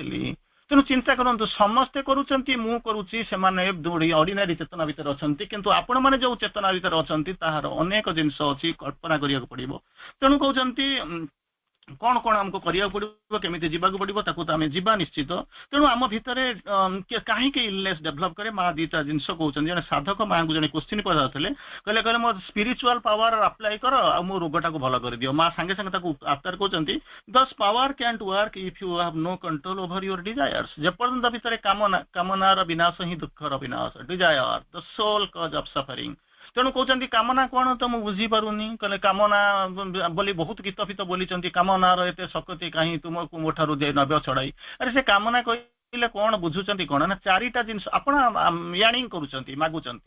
तेणु चिंता करूँ समस्ते करुँच मु करुँची से ऑर्डिनरी चेतना भितर अच्छा किंतु आपण मैंने जो चेतना भितर अच्छा तार अनेक जिनस अच्छी कल्पना करिया पड़ो तेणु कहते कौन कौन आमको करिया पड़ो केमी जावाक पड़ो ताकू तो आम जा निश्चित तेणु आम भितर कहीं इलनेस डेभलप करे माँ दीटा जिनस कहते जन साधक माँ को जन क्वेश्चन पचारे कहले कहले मो स्पिरिचुअल पावर अप्लाई कर आ मो रोगटा को भल कर दियो माँ सांगे सांगे आफ्टर कहते this power can't work if you have no control over your desires जेपर्यंत भितर कामनार विनाश ही दुखर विनाश desire the soul cause of suffering तेणु कहते कामना कौन तो मुझे बुझीपारूनी कहले कामना बोली बहुत गीत फित बोली कामनार एत शक्ति कहीं तुमको मो ठार नव्य छड़ाई अरे से कामना कौन बुझुंट कौन ना चारिटा जिनस याणी करुँच मागुंट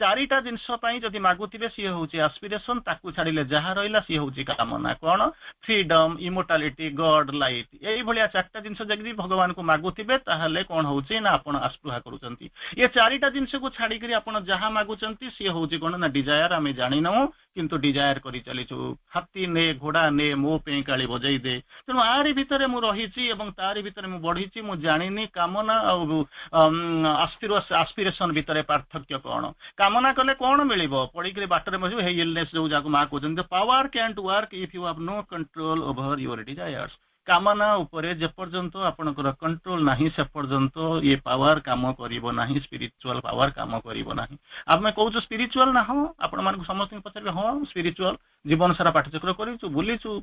चारिटा जिनस जदि मागुवे सी हूँ एस्पिरेसन ताकू छाड़े जहाँ रहा सी हूँ कामना कौन फ्रीडम इमोर्टालिटी गॉड लाइट यही भाया चार्टा जिनस जब भगवान को मागुवे ताहले कौन हूँ ना आप आस्पृहा करुँच ये चारिटा जिनस को छाड़ी आप जहाँ मागुंट सी हूँ कौन ना डिजायर आम जाणीनू किंतु डिजायर कर चलीचु हाथी ने घोड़ा ने मो पे काली बजई दे तेणु आरी भितर मु रही तारी भितर मु बढ़ी मु जानी कामना आस्पिरेशन भितर पार्थक्य कौन कामना कले कौन मिल पढ़ी बाटर में इलनेस जो जहाँ माँ कहते power can't work if you have no control over your desires कामना उपरे जेपर्यंत आपनकर कंट्रोल नहीं से पर्यंत ये पावर काम करिवो नहीं स्पिरिचुअल पावर काम करिवो नहीं आमे कहूँ स्पिरिचुअल ना हाँ आपण मानक समस्त पचारे हाँ स्पिरिचुअल जीवन सारा पाठचक्र करूँ बुलीचु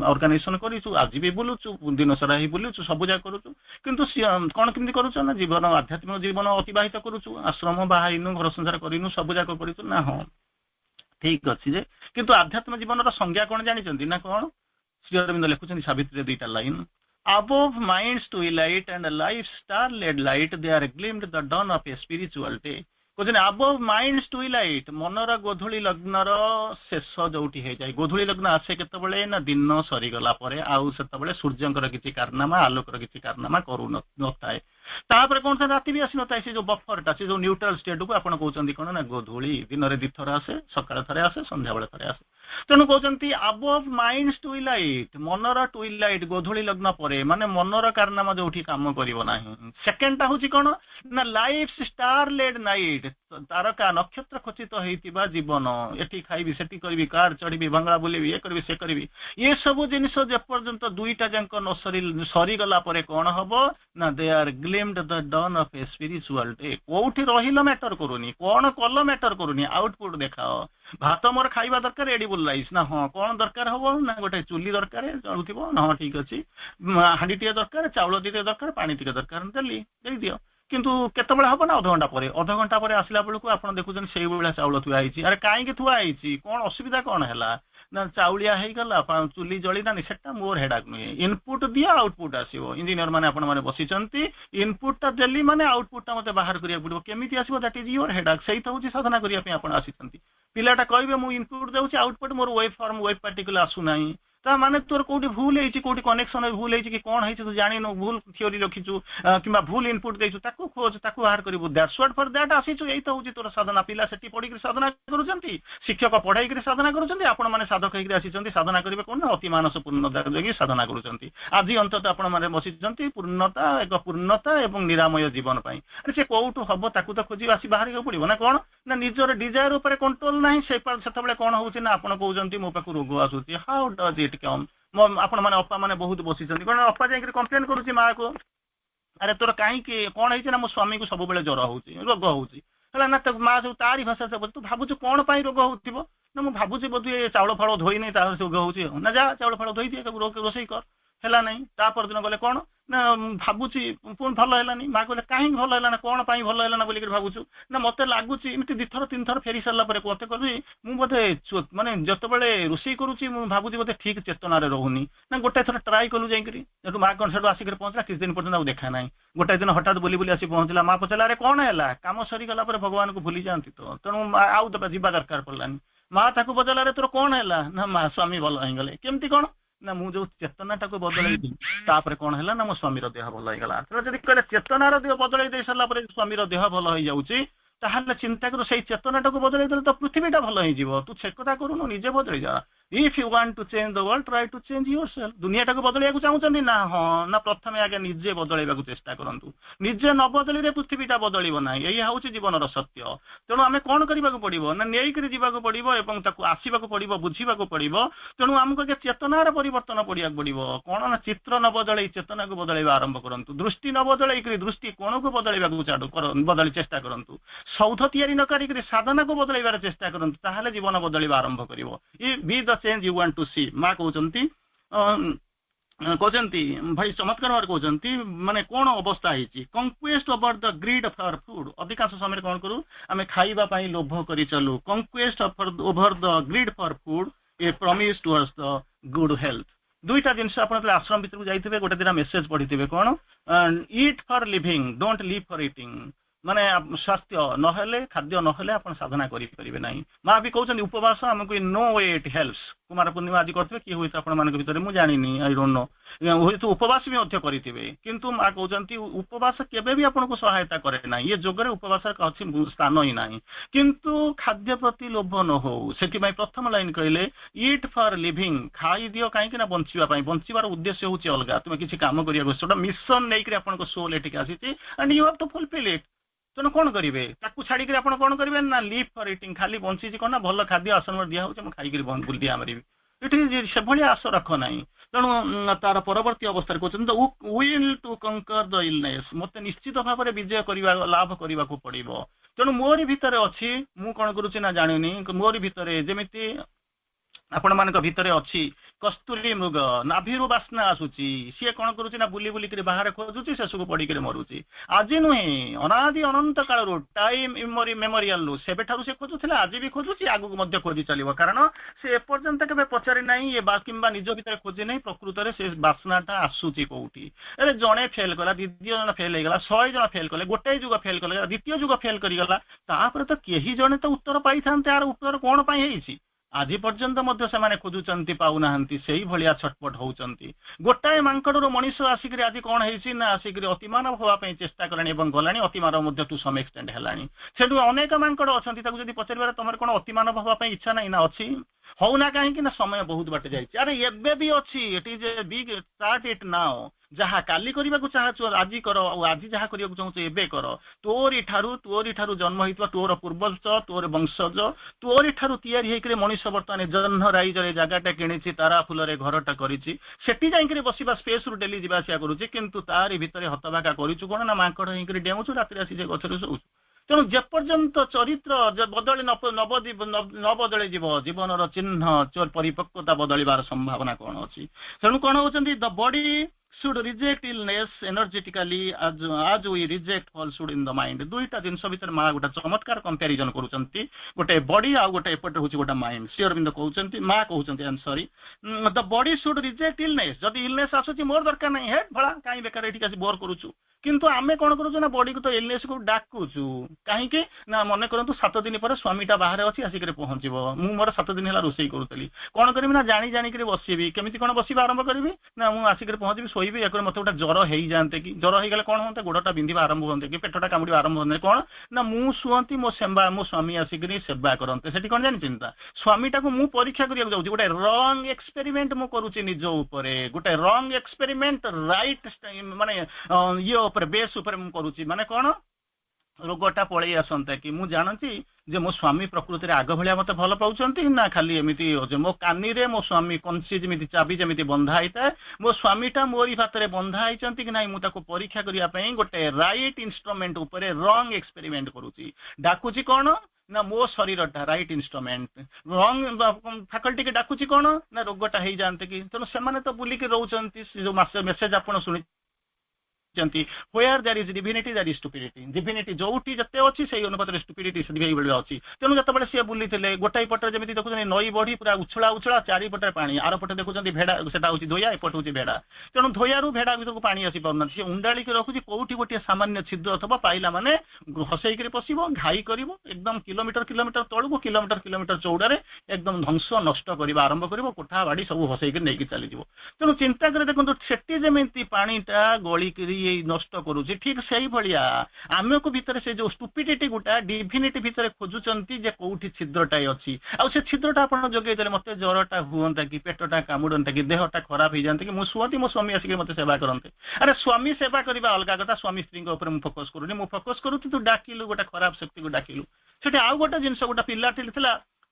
ऑर्गेनाइजेशन करूँ आज भी बुलूचु दिन सारा ही बुलूचु सब जगह करूँ किंतु कौन केमती करूँ ना जीवन आध्यात्मिक जीवन अतिबाहित करूँ आश्रम बाहर घर संसार करूँ सब जगह करूँ ना हाँ ठीक अच्छे जे किंतु आध्यात्मिक जीवन संज्ञा कौन जानी ना कौन श्री अरविंद लिखुं सावित्री दुईटा line above minds twilight and life star led light they are gleamed the dawn of a spiritual day କହୁଛନ୍ତି above mind's twilight, ମନର ଗୋଧୂଳି ଲଗ୍ନର ଶେଷ ଯୋଉଠି ହେଇଯାଏ। ଗୋଧୂଳି ଲଗ୍ନ ଆସେ କେତେବେଳେ ନା ଦିନ ସରିଗଲା ପରେ, ଆଉ ସେତେବେଳେ ସୂର୍ଯ୍ୟଙ୍କର କିଛି କାରନାମା, ଆଲୋକର କିଛି କାରନାମା କରୁ ନଥାଏ। ତାପରେ କଣ ରାତି ବି ଆସି ନଥାଏ, ସେ ଯୋଉ ବଫରଟା, ସେ ଯୋଉ ନ୍ୟୁଟ୍ରାଲ ଷ୍ଟେଟକୁ ଆପଣ କହୁଛନ୍ତି କଣ ନା ଗୋଧୂଳି। ଦିନରେ ଦିଥର ଆସେ, ସକାଳେ ଥରେ ଆସେ, ସନ୍ଧ୍ୟାବେଳେ ଥରେ ଆସେ। ତେଣୁ କହୁଛନ୍ତି above mind's twilight, ମନର twilight, ଗୋଧୂଳି ଲଗ୍ନ ପରେ, ମାନେ ମନର କାରନାମା ଯୋଉଠି କାମ କରିବ ନାହିଁ। ସେକେଣ୍ଡଟା ହଉଛି କଣ ନା ଲାଇଫ୍ ଷ୍ଟାର ଲେଡ୍ ନାଇଟ୍, ତାରକା ନକ୍ଷତ୍ର ଖଚିତ ହେଇଥିବା ଜୀବନ। ଏଠି ଖାଇବି, ସେଠି କରିବି, କାର ଚଢିବି, ବଙ୍ଗଳା ବୁଲିବି, ଏ କରିବି, ସେ କରିବି, ଏ ସବୁ ଜିନିଷ ଯେପର୍ଯ୍ୟନ୍ତ ଦୁଇଟା ଯାକ ନ ସରିଗଲା ପରେ କଣ ହବ ନା they are glimpsed the dawn of a spiritual day. କୋଉଠି ରହିଲ ମ୍ୟାଟର କରୁନି, କଣ କଲ ମ୍ୟାଟର କରୁନି, ଆଉଟପୁଟ ଦେଖାଅ। ଭାତ ମୋର ଖାଇବା ଦରକାର, ଏଡିବୁଲ ରାଇସ୍ ନା, ହଁ କଣ ଦରକାର ହବ ନା ଗୋଟେ ଚୁଲି ଦରକାର ଚଳୁଥିବ ନା, ହଁ ଠିକ ଅଛି, ହାଣ୍ଡି ଟିକେ ଦରକାର, ଚାଉଳ ଟିକେ ଦରକାର, ପାଣି ଟିକେ ଦରକାର, ଦେଲି, ଦେଇଦିଅ। କିନ୍ତୁ କେତେବେଳେ ହବ ନା ଅଧଘଣ୍ଟା ପରେ ଆସିଲା ବେଳକୁ ଆପଣ ଦେଖୁଛନ୍ତି ସେଇଭଳିଆ ଚାଉଳ ଥୁଆ ହେଇଛି। ଆରେ କାହିଁକି ଥୁଆ ହେଇଛି, କଣ ଅସୁବିଧା କଣ ହେଲା ନା ଚାଉଳିଆ ହେଇଗଲା, ଚୁଲି ଜଳିଲାନି, ସେଟା ମୋର ହେଡାକ ନୁହେଁ। ଇନପୁଟ ଦିଅ, ଆଉଟପୁଟ ଆସିବ। ଇଞ୍ଜିନିୟର ମାନେ ଆପଣ ମାନେ ବସିଛନ୍ତି, ଇନପୁଟଟା ଦେଲି ମାନେ ଆଉଟପୁଟଟା ମତେ ବାହାର କରିବାକୁ ପଡିବ। କେମିତି ଆସିବ, ଦ୍ୟାଟ ଇଜ ୟୁର ହେଡାକ। ସେଇଟା ହଉଛି ସାଧନା କରିବା ପାଇଁ ଆପଣ ଆସିଛନ୍ତି। ପିଲାଟା କହିବେ ମୁଁ ଇନପୁଟ ଦେଉଛି, ଆଉଟପୁଟ ମୋର ୱେବ୍ ଫର୍ମ, ୱେବ୍ ପାର୍ଟିକଲ ଆସୁନାହିଁ, ତା ମାନେ ତୋର କୋଉଠି ଭୁଲ ହେଇଛି, କୋଉଠି କନେକ୍ସନ ଭୁଲ ହେଇଛି କି କଣ ହେଇଛି ତୁ ଜାଣିନୁ, ଭୁଲ ଥିଓରି ରଖିଛୁ କିମ୍ବା ଭୁଲ ଇନପୁଟ ଦେଇଛୁ, ତାକୁ ଖୋଜ, ତାକୁ ବାହାର କରିବୁ। ଦ୍ୟାଟ୍ସ ହ୍ୱାଟ ଫର ଦ୍ୟାଟ ଆସିଛୁ। ଏଇ ତ ହଉଛି ତୋର ସାଧନା। ପିଲା ସେଠି ପଢିକି ସାଧନା କରୁଛନ୍ତି, ଶିକ୍ଷକ ପଢାଇକି ସାଧନା କରୁଛନ୍ତି, ଆପଣ ମାନେ ସାଧକ ହେଇକି ଆସିଛନ୍ତି ସାଧନା କରିବେ କଣ ନା ଅତି ମାନସ ପୂର୍ଣ୍ଣତା ଦେଇକି ସାଧନା କରୁଛନ୍ତି। ଆଜି ଅନ୍ତତଃ ଆପଣ ମାନେ ବସିଛନ୍ତି ପୂର୍ଣ୍ଣତା, ଏକ ପୂର୍ଣ୍ଣତା ଏବଂ ନିରାମୟ ଜୀବନ ପାଇଁ। ସେ କୋଉଠୁ ହବ ତାକୁ ତ ଖୋଜି ଆସି ବାହାରିବାକୁ ପଡିବ ନା। କଣ ନା ନିଜର ଡିଜାୟାର ଉପରେ କଣ୍ଟ୍ରୋଲ ନାହିଁ, ସେତେବେଳେ କଣ ହଉଛି ନା ଆପଣ କହୁଛନ୍ତି ମୋ ପାଖକୁ ରୋଗ ଆସୁଛି। ହାଉ ଡଜ ଇଟ୍ କମ୍? ଆପଣ ମାନେ ଅପା ମାନେ ବହୁତ ବସିଛନ୍ତି, କଣ ଅପା ଯାଇକି କମ୍ପ୍ଲେନ କରୁଛି ମାକୁ, ଆରେ ତୋର କାହିଁକି କଣ ହେଇଛି ନା ମୋ ସ୍ୱାମୀକୁ ସବୁବେଳେ ଜ୍ୱର ହଉଛି, ରୋଗ ହଉଛି। ହେଲା ନା ମା ଯୋଉ ତାରି ଭାଷା ତୁ ଭାବୁଛୁ କଣ ପାଇଁ ରୋଗ ହଉଥିବ ନା, ମୁଁ ଭାବୁଛି ବୋଧେ ଚାଉଳ ଫଳ ଧୋଇନି ତାର ରୋଗ ହଉଛି। ନା ଯା ଚାଉଳ ଫଳ ଧୋଇ ଦିଏ, ତାକୁ ରୋଷେଇ କର। ହେଲା ନାହିଁ, ତା ପରଦିନ ଗଲେ କଣ ନା ଭାବୁଛି ପୁଣି ଭଲ ହେଲାନି। ମା କହିଲେ କାହିଁକି ଭଲ ହେଲା ନା, କଣ ପାଇଁ ଭଲ ହେଲା ନା ବୋଲିକି ଭାବୁଛୁ ନା, ମତେ ଲାଗୁଛି ଏମିତି ଦିଥର ତିନିଥର ଫେରି ସାରିଲା ପରେ ମତେ କହିବି ମୁଁ ବୋଧେ ମାନେ ଯେତେବେଳେ ରୋଷେଇ କରୁଛି ମୁଁ ଭାବୁଛି ବୋଧେ ଠିକ ଚେତନାରେ ରହୁନି। ନା ଗୋଟେ ଥର ଟ୍ରାଏ କଲୁ ଯାଇକରି, ସେଠୁ ମା କଣ ସେଠୁ ଆସିକି ପହଞ୍ଚିଲା, କିଛି ଦିନ ପର୍ଯ୍ୟନ୍ତ ଆଉ ଦେଖା ନାହିଁ। ଗୋଟେ ଦିନ ହଠାତ୍ ବୁଲି ବୁଲି ଆସି ପହଞ୍ଚିଲା, ମା ପଚାରିଲା ଆରେ କଣ ହେଲା, କାମ ସରିଗଲା ପରେ ଭଗବାନଙ୍କୁ ଭୁଲି ଯାଆନ୍ତି ତ, ତେଣୁ ଆଉ ଯିବା ଦରକାର ପଡିଲାନି। ମା ତାକୁ ପଚାରିଲା ଆରେ ତୋର କଣ ହେଲା ନା, ମା ସ୍ୱାମୀ ଭଲ ହେଇଗଲେ। କେମିତି କଣ ନା ମୁଁ ଯୋଉ ଚେତନାଟାକୁ ବଦଳେଇଲି ତାପରେ କଣ ହେଲା ନା ମୋ ସ୍ୱାମୀର ଦେହ ଭଲ ହେଇଗଲା। ଯଦି କହିଲେ ଚେତନାର ଦେହ ବଦଳେଇ ଦେଇ ସାରିଲା ପରେ ସ୍ୱାମୀର ଦେହ ଭଲ ହେଇଯାଉଛି, ତାହେଲେ ଚିନ୍ତା କର ସେଇ ଚେତନାଟାକୁ ବଦଳେଇ ଦେଲେ ତ ପୃଥିବୀଟା ଭଲ ହେଇଯିବ। ତୁ ସେ କଥା କରୁନୁ, ନିଜେ ବଦଳେଇ ଯା। If you want to change the world, try to change yourself. ଦୁନିଆଟାକୁ ବଦଳେଇବାକୁ ଚାହୁଁଛନ୍ତି ନା, ହଁ ନା ପ୍ରଥମେ ଆଗେ ନିଜେ ବଦଳେଇବାକୁ ଚେଷ୍ଟା କରନ୍ତୁ। ନିଜେ ନ ବଦଳିଲେ ପୃଥିବୀଟା ବଦଳିବ ନାହିଁ। ଏଇଆ ହଉଛି ଜୀବନର ସତ୍ୟ। ତେଣୁ ଆମେ କଣ କରିବାକୁ ପଡିବ ନା ନେଇକରି ଯିବାକୁ ପଡିବ ଏବଂ ତାକୁ ଆସିବାକୁ ପଡିବ, ବୁଝିବାକୁ ପଡିବ। ତେଣୁ ଆମକୁ ଆଗେ ଚେତନାର ପରିବର୍ତ୍ତନ ପଡିବାକୁ ପଡିବ। କଣ ନା ଚିତ୍ର ନ ବଦଳେଇ ଚେତନାକୁ ବଦଳେଇବା ଆରମ୍ଭ କରନ୍ତୁ। ଦୃଷ୍ଟି ନ ବଦଳେଇକରି ଦୃଷ୍ଟି କୋଣକୁ ବଦଳେଇବାକୁ ବଦଳି ଚେଷ୍ଟା କରନ୍ତୁ। ସୌଧ ତିଆରି ନ କରିକି ସାଧନାକୁ ବଦଳେଇବାର ଚେଷ୍ଟା କରନ୍ତୁ, ତାହେଲେ ଜୀବନ ବଦଳିବା ଆରମ୍ଭ କରିବ। Be the change you want to see. ମା କହୁଛନ୍ତି ଭାଇ ଚମତ୍କାର ଭାବରେ କହୁଛନ୍ତି, ମାନେ କଣ ଅବସ୍ଥା ହେଇଛି। Conquest over the greed for food. ଅଧିକାଂଶ ସମୟରେ କଣ କରୁ ଆମେ ଖାଇବା ପାଇଁ ଲୋଭ କରି ଚାଲୁ। Conquest over the greed for food, a promise towards the good health. ଦୁଇଟା ଜିନିଷ ଆପଣ ଯେତେବେଳେ ଆଶ୍ରମ ଭିତରକୁ ଯାଇଥିବେ ଗୋଟେ ଦିନ ମେସେଜ ପଢିଥିବେ, କଣ eat for living, don't live for eating. ମାନେ ସ୍ୱାସ୍ଥ୍ୟ ନହେଲେ, ଖାଦ୍ୟ ନହେଲେ ଆପଣ ସାଧନା କରିପାରିବେ ନାହିଁ। ମା ବି କହୁଛନ୍ତି ଉପବାସ ଆମକୁ ନୋ ୱେ ଇଟ୍ ହେଲ୍ପସ। କୁମାର ପୂର୍ଣ୍ଣିମା ଆଜି କରିଥିବେ, କିଏ ହୁଏତ ଆପଣମାନଙ୍କ ଭିତରେ, ମୁଁ ଜାଣିନି, ଆଇ ଡୋଣ୍ଟ ନୋ, ହୁଏତ ଉପବାସ ବି ମଧ୍ୟ କରିଥିବେ। କିନ୍ତୁ ମା କହୁଛନ୍ତି ଉପବାସ କେବେ ବି ଆପଣଙ୍କୁ ସହାୟତା କରେ ନାହିଁ। ଏ ଯୋଗରେ ଉପବାସ ଅଛି ସ୍ଥାନ ହିଁ ନାହିଁ। କିନ୍ତୁ ଖାଦ୍ୟ ପ୍ରତି ଲୋଭ ନ ହଉ, ସେଥିପାଇଁ ପ୍ରଥମ ଲାଇନ କହିଲେ ଇଟ୍ ଫର ଲିଭିଂ, ଖାଇଦିଅ କାହିଁକି ନା ବଞ୍ଚିବା ପାଇଁ। ବଞ୍ଚିବାର ଉଦ୍ଦେଶ୍ୟ ହଉଛି ଅଲଗା, ତୁମେ କିଛି କାମ କରିବାକୁ ଗୋଟେ ମିଶନ ନେଇକରି ଆପଣଙ୍କ ସୋଲ ଏଠିକି ଆସିଛି, and you have to fulfil it. ତେଣୁ କଣ କରିବେ, ତାକୁ ଛାଡିକରି ଆପଣ କଣ କରିବେ ନା ଲିଭ୍ ଫର ଇଟିଂ। ଖାଲି ବଞ୍ଚିଛି କଣ ନା ଭଲ ଖାଦ୍ୟ ଆସନରେ ଦିଆ ହଉଛି, ମୁଁ ଖାଇକରି ବୁଲିଆ ମାରିବି, ଏଠି ସେଭଳିଆ ଆଶ ରଖ ନାହିଁ। ତେଣୁ ତାର ପରବର୍ତ୍ତୀ ଅବସ୍ଥାରେ କହୁଛନ୍ତି ୱିଲ୍ ଟୁ କଙ୍କର ଦ ଇଲନେସ୍। ମତେ ନିଶ୍ଚିତ ଭାବରେ ବିଜୟ କରିବା, ଲାଭ କରିବାକୁ ପଡିବ। ତେଣୁ ମୋରି ଭିତରେ ଅଛି, ମୁଁ କଣ କରୁଛି ନା ଜାଣିନି, ମୋରି ଭିତରେ ଯେମିତି आपण मान भितर अच्छी कस्तूरी मृग नाभिरू बास्ना आसूची सी कौन करुच्ची ना बुली बुलिक बाहर खोजुची शेषक पड़िक मरुची आज नुहे अनादि अनंत काल टाइम मेमोरियल सेबेठारू से खोजुला आज भी खोजुची आगू खोजी चलो कारण से एपर्यंत के पचारि ना ये कि निज भितर खोजी ना प्रकृत में से बास्नाटा आसूची कौटी अरे जड़े फेल कला द्वितीय जन फेल होगा 100 जन फेल कले गोटे जुग फेल कले द्वितीय जुग फेल करगला तो कहीं जड़े तो उत्तर पाई था यार उत्तर कौन पाई आज पर्यंत से खोजुंट पाऊना से भाया छटपट होती गोटाए मांकड़ मनीष आसिक आज कौन है ना आसिक अतिमानव हाँपाई चेष्टा कलानी गला अतिमानव टू सम एक्सटेंट है से अनेक मांकड़ अच्छा पचार तुम कौन अतिमानव हाँपाई इच्छा ना ना अच्छी होना कहीं समय बहुत बाटे जाए अरे एबे भी अच्छी it is a big start it now जहाँ काली करने को चाहू आज कर आज जहाँ करने को चाहू एबे कर तोरी ठारू जन्म होता तोर पूर्वज तोर वंशज तोरी ठारू या मनीष बर्तमान जन्ह राइजर जगटा कि ताराफुल घरटा करी जाइए बसवा स्पेस रु डेली जावासिया करुच्ची किंतु तारी भितर हतभागा करूँ कौन ना मांकड़ होकर डेमुचु राति आसी गचर शोचु तेणु जेपर्यंत चरित्र बदली न बदली जीवन चिन्ह परिपक्वता बदलवार संभावना कौन अच्छी तेणु कौन होती the body should reject illness energetically as we reject falsehood in the mind दुईटा जिनस भितर माँ गोटे चमत्कार कंपेरिजन करुँच गोटे बॉडी आ गोटे एपटे हूँ गोटे माइंड श्री अरविंद कहते माँ कहते I am sorry the body should reject illness जदि इलनेस आसूची मोर दरकार नहीं है भला कहीं बेकार ये आसी बोर करुचु किंतु आमे कौन करुचु ना बॉडी को तो इलनेस को डाकुचु कहीं ना मन करतु 7 दिन पर स्वामीटा बाहर अच्छी आसिक पहुंचब मु मोर 7 दिन है रोषे करूली कौन करी ना जानी जानिक बसबी केमी कौन बस आरंभ करी ना मुझे आसिक पहुंचबी शोबी एक मत गोटे ज्वर हो जाते कि ज्वर हो गले कौन होता गोड़टा बिंधा आरंभ होते कि पेटटा कामुड़ा आरंभ होते कौन ना मु शुअती मो सेवा मो स्वामी आसिक सेवा करते से कौन जानी चिंता स्वामीटा को मु परीक्षा करिया जाऊँ गोटे रंग एक्सपेरिमेंट मु करुच्ची निज उपरे गोटे रंग एक्सपेरिमेंट राइट माने ये बेस उपर मु करुच्ची माने कौन रोगटा पलि आसंता कि मु जानती जे मो स्वामी प्रकृति आग भाया मत भल पाँच ना खाली एमती मो कानी रे मो स्वामी कंसी जमी चाबी जमी बंधा होता है मो स्वामीटा मोरी हाथ बंधा होती कि ना मुझे परीक्षा करने गोटे राइट इंस्ट्रूमेंट उपरे रंग एक्सपेरिमेंट करुच्ची डाकुची कौन ना मो शरीर राइट इंस्ट्रूमेंट रंग फैकल्टी के डाकुची कौन ना रोगटा हो जाते कि तेणु से तो बुलिक रोचंती जो मेसेज आप शुणी where there is divinity there is stupidity divinity जोटी जते अच्छी से अनुपात stupidity अच्छी तेणु जो सी बुली गोटाई पटे जमी देखुं नई बढ़ी पूरा उछला उछला चारिपटे पानी आर पटे देखुं भेड़ा से धोया एपट हूँ भेड़ा तेणु धोयारू भेड़ा भर को पानी आसी पार सी उंडाड़ी रखुची कौटी गोटे सामान्य छिद्र थब पाइला माने हसैक पशब घाई कर एकदम किलोमीटर किलोमीटर तलू किलोमीटर किलोमीटर चौड़े एकदम ध्वंस नष्ट करवा आरंभ कर कोठा बाड़ी सब हसैक नहीं चली तेणु चिंता कर देखो से जमी पानीटा गलिकी नष्ट करुच्ची ठीक से भाया आम को भितर से जो स्टुपिडिटी गुटा डिविनिटी भितर खोजुंट कौटी छिद्रटाए अच्छी आ से छिद्रटा आप जगह मत ज्वरटा हुआ कि पेटटा कामुड़ता कि देहटा खराब हो जाते कि मुझे शुअती मो स्वामी आसिक मत सेवा करते अरे स्वामी सेवा करवा अलग कथा स्वामी स्त्री फोकस करूनी मुझे फोकस करुँ तू डाकिलु गोटे खराब शक्ति को डाकिलु से आउ गोटे जिन गोटे पिलाटी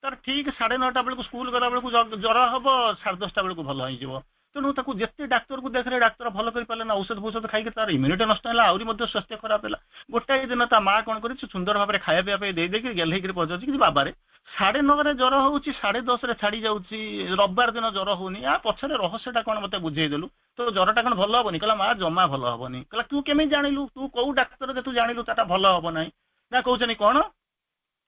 तार ठीक 9:30 बेलू स्कूल गला बेलू ज्वर हम 10:30 बेलू भल हो तेणु ताकू जिते डाक्तर को देखले डाक्तर भल कर पारे ना औषध फौषध खाई तार इम्यूनिटी नष्ट है आहरी स्वास्थ्य खराब है गोटाए दिन ता माँ कौन कर सुंदर भाव में खाया पीवा देदेक गेल होकर पहुंची कि बाबा 9:30 ज्वर हो 10:30 छाड़ी जाऊँगी रविवार दिन ज्वर होनी आ पछरे रहस्यटा कौन मत बुझेदेलु तो ज्वरटा कौन भल हेनी कहला माँ जमा भल हेनी कहला तू केमी जानलु तू कौ डाक्तर तू जानलु ताटा भल हम ना ना कहते कौन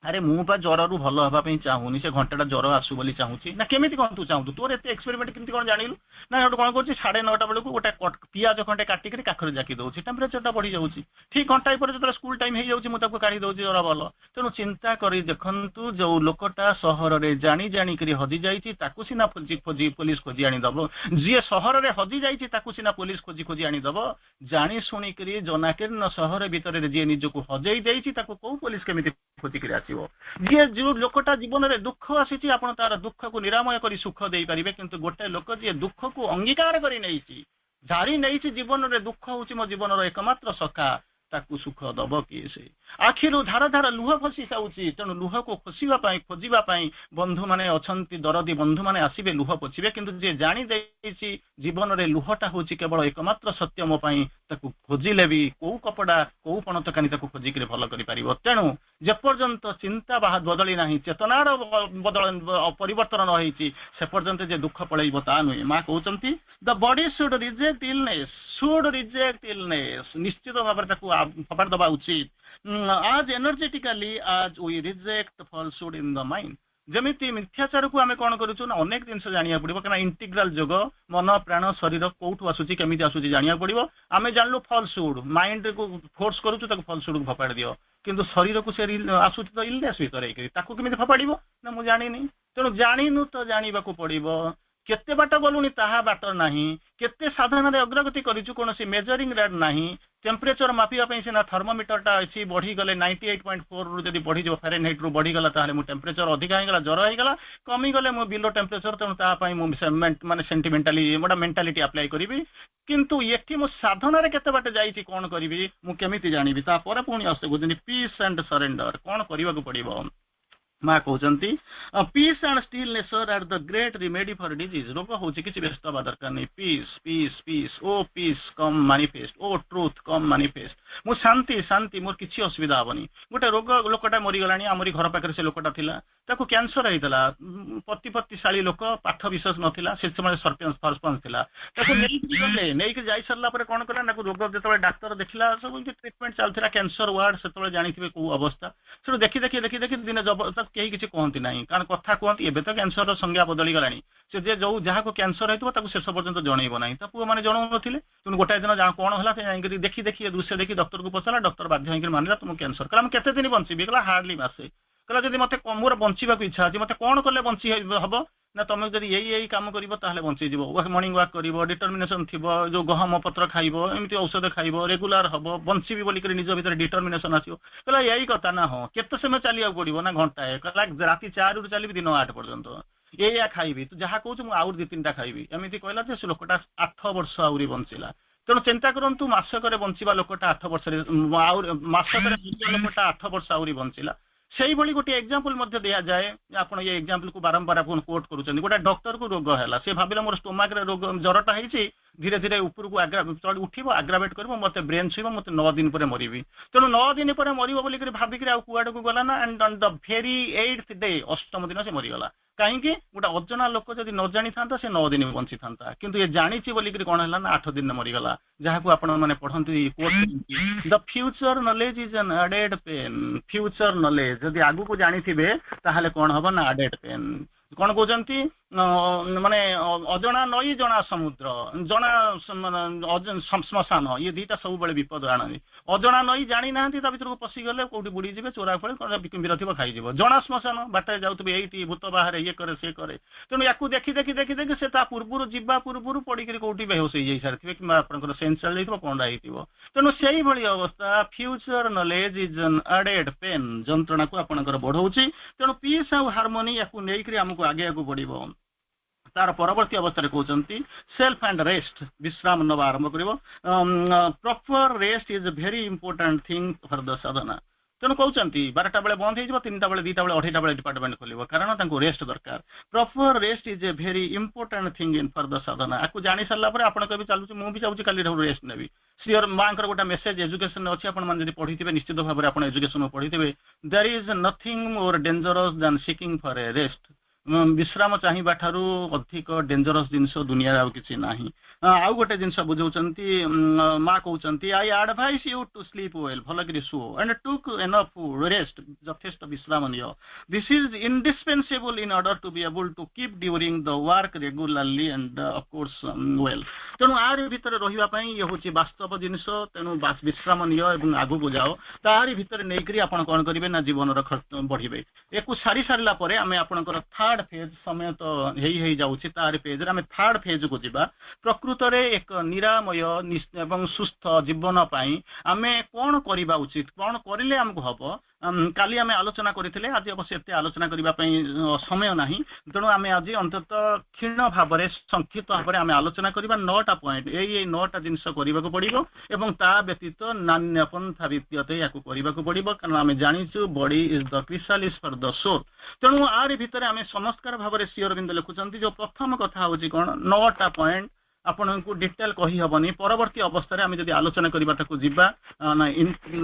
अरे मुझे ज्वर रू भल हाँपाई चाहूनी से घंटा ज्वर आसू बोली चाहूँगी ना केमी कौन तू चाहूँ तोर एत एक्सपेरिमेंट केमती कौन जानलु ना कौन कर 9:30 बेलू गोटे पियाज खंडे काटिक काखर जाकी दूसरी टेम्परेचरटा बढ़ी जाऊँगी ठीक घंटाए पर जो स्कूल टाइम हो जाऊँगी काढ़ी दूसरी ज्वर भल तेणु चिंता कर देखु जो लोकटा सहर में जाणी जाणिक हजि जाइए सीना खोजी पुलिस खोजी आनीदब जी सहर में हजि जाइए सीना पुलिस खोजी खोजी आनीदब जाणी शुणिक जनाकीर्ण सहर भितर जी निजक हजई देती कौ पुलिस केमी खोजिक आस जी जो लोकटा जीवन में दुख आसी आप तार दुख को निरामय कर सुख दे पारे किंतु गोटे लोक जी दुख को अंगीकार कर जारी नहीं जीवन में दुख हूँ मो जीवन एकमात्र सखा ताकू सुख दब किए से आखिर धार धार लुह फसी जाऊँगी तेणु लुह को खोसिबा खोजिबा बंधु माने अछंती दरदी बंधु माने आसीबे लुह पोछिबे किंतु जे जानी देछि जीवन रे लुहटा होछि केवल एकमात्र सत्य मो पई ताकू खोजिले भी को कपड़ा को पणतकानी ताकू खोजिक भल करि परिबो तेणु जेपर्यंत चिंता बदली नाही चेतनार बदल परिवर्तन रही से पर्यंत जे दुख पड़ेइबो ता नुहे माँ कहउचंती the body should reject illness निश्चित भाव फपाड़ दबा उचित आज एनर्जेटिकली आज we reject falsehood in the mind जमीती मिथ्याचार को आम कौन करूँ ना अनेक जिन जाना पड़ो क्या इंटीग्राल जोग मन प्राण शरीर कौटू आसूची केमी आसूची जाना पड़ो आम जानलु फॉल्सहुड माइंड को फोर्स करूँ फॉल्सहुड को फपाड़ दियो किंतु शरीर को से आसूची तो इलनेस भितर केमी फपाड़ ना मुझे जानी तेणु जाणीनु तो जाना पड़ो केते बाट गलुनी ताहा बाट नाही केते साधन अग्रगति करिछु कोनोसी मेजरिंग रेट नाही टेम्परेचर मापिया पई सिना थर्मोमीटरटा अछि बढ़ी गले 98.4 रु जदी बढ़ी जो फारेनहाइट रु बढ़ी गला ताले मु टेम्परेचर अधिक हो गला जर हो गला कमी गले मु बिलो टेम्परेचर तेणु ता पई मु माने सेंटिमेंटली मोटा मेंटालिटी अप्लाई करिवि किंतु एठी मु साधन रे केते बाट जाईछि कोन करिवि मु केमिति जानिबि ता पर पुणी आस्ते गुजनी पीस एंड सरेंडर कोन करिवा को पड़िबो माँ कहते peace and stillness are the great remedy for disease रोग हूँ किसी व्यस्त हवा दरकार नहीं peace peace peace O peace come manifest O truth come manifest मु शांति शांति मोर किसी असुविधा हेनी गोटे रोग लोकटा मरीगला आमरी घर पाखे से लोकटा थिला ताको कैंसर होता प्रतिपत्तिशाली लोक पाठ विशेष नाला से समय सरपंच थिला ताको नहीं जाई सरला पर कौन कला रोग जो डाक्तर देखला सब ट्रिटमेंट चलता कैंसर वार्ड से जानते कौ अवस्था से देखी देखी देखी देखी दिन जब कहीं किसी कहती ना कारण कथा कहती एवं तो कैंसर संज्ञा बदली गलानी से जो जहाँ कैंसर होता शेष पर्यंत जनइब ना तो पुआ मैंने जनाऊ नथिले तुम गोटाए दिन जहाँ कौन है देखी देखी दृश्य देखी डॉक्टर को पचारा डॉक्टर बाध्य होकर मानिला तुम कैंसर कहला केते दिन बंची कहला हार्डली मासे कहला जब मत मोर बंचा इच्छा अच्छी मत कौन कले बंची हम ना तुम जब यही कम कर बंचीज मर्निंग वाक कर डिटर्मिनेशन थी जो गहम पत्र खाइब एमती औषध खाइब रेगुलार हम बंची बोलिक निज भर डिटर्मिनेशन आसो कहला यही कथा ना हाँ केते समय चलिया पड़ो ना घंटाए कहला राति 4 रु चलिए दिन 8 पर्यंत या खाइबी तो जहाँ कहूँ मुझे आउर 2-3टा खाइबी एमती कहला से लोकटा 8 वर्ष आहरी बंचिला तेणु चिंता करूँ मसक बंचा लोकटा 8 वर्ष मसक लोकटा 8 वर्ष आहरी बंचिला से भाई गोटे एग्जांपल दि जाए आप ये एग्जांपल को बारंबार आप कोट करुँच गोटे डॉक्टर को रोग है सी भाविला मोर स्टोमाक रोग जरटा है धीरे धीरे ऊपर को उठब आग्रावेट कर मत ब्रेन छुब मत 9 दिन पर मरबी तेणु 9 दिन पर मरब बोलिक भाविक कुआड़ को गला ना and on the very 8th day 8म दिन से मरीगला कहीं गोटे अजना लोक जब न जानी था से 9 दिन बंची था किंतु ये जानी बोलिक कौन है ना 8 दिन मरीगला जहाँ को आपण मैंने पढ़ती the future knowledge is an added pain future knowledge जब आगु को जानी थे ताहले कौन हम ना एडेड पेन कौन कहते माने अजना नई जना समुद्र जना श्मशान ये दीटा सब बड़े विपद आनी अजना नई जानी ना भर को पशिगले कौटी बुड़ीजे चोरा फड़े किम्भीर थी खाई जना श्मशान बाटे जाऊे ये भूत बाहर ये करे से करे तेणु या देखी देखी देखी देखी से पूर्व जावा पूर्व पड़ी कौटी बेहोश हो सारी कि आपंकर सेन्स चल जाइए पंडा हो तेणु से भाई अवस्था future knowledge is an added pain जंत्रणा को आपंकर बढ़ाऊँगी तेणु पीस आउ हार्मोनी या नहीं आमको आगे पड़ो तार परवर्ती अवस्था कहते सेल्फ एंड रेस्ट विश्राम नवा आरंभ कर proper rest is very important thing for the sadhana तेणु कहते 12टा बेले बंद हो 3टा बेले 2टा बेले 2:30 बेले डिपार्टमेंट खोल कारण रेस्ट दरकार proper rest is a very important thing in for the sadhana आपको जानी सारा आप कभी चलुँ मुझे चाहूँगी कल रेस्ट नेबी श्रीयर माँ गोटे मेसेज एजुकेशन अच्छी आपड़ी पढ़ी थे निश्चित भाव में आप एजुकेशन पढ़ी थे there is nothing more dangerous than seeking for a rest विश्राम चाहिए ठारू अधिक डेंजरस जिनस दुनिया आउ किसी ना आउ गोटे जिनस बुझाऊँगी माँ कहते I advise you to sleep well भल कि शो एंड टुक एनफ रेस्ट जथेष विश्राम नि this is indispensable in order to be able to keep during the work regularly and of course well तेणु आर भितर रही ये हूँ वास्तव जिनस तेणु विश्राम नि आगू को जाओ तारी भितर नहीं आप कौन करेंगे ना जीवन बढ़े एक सारी सारा आम आपंकर थर्ड फेज समय तो हो जाऊँगी तार पेज आम थर्ड फेज को जावा प्रकृत में एक निरामय एवं सुस्थ जीवन आम कौन करवा उचित कौन करें आमको हम काली आम आलोचना करते आज अवश्य एत आलोचना करने समय ना तेणु आम आज अंतत क्षीण भाव में संक्षिप्त भाव में आम आलोचना करवा 9टा पॉइंट ये 9टा जिनस करने पड़ो और ता व्यतीत नान्य पंथा विद्यते या पड़ो कारण आम जाचु body is the chrysalis for the soul तेणु आर भितर आम चमत्कार भाव में श्री अरविंद लिखुंट जो प्रथम कथा हूँ कौन 9टा पॉइंट आपको डिटेल कही हबनी परवर्ती अवस्था आम जब आलोचना करवा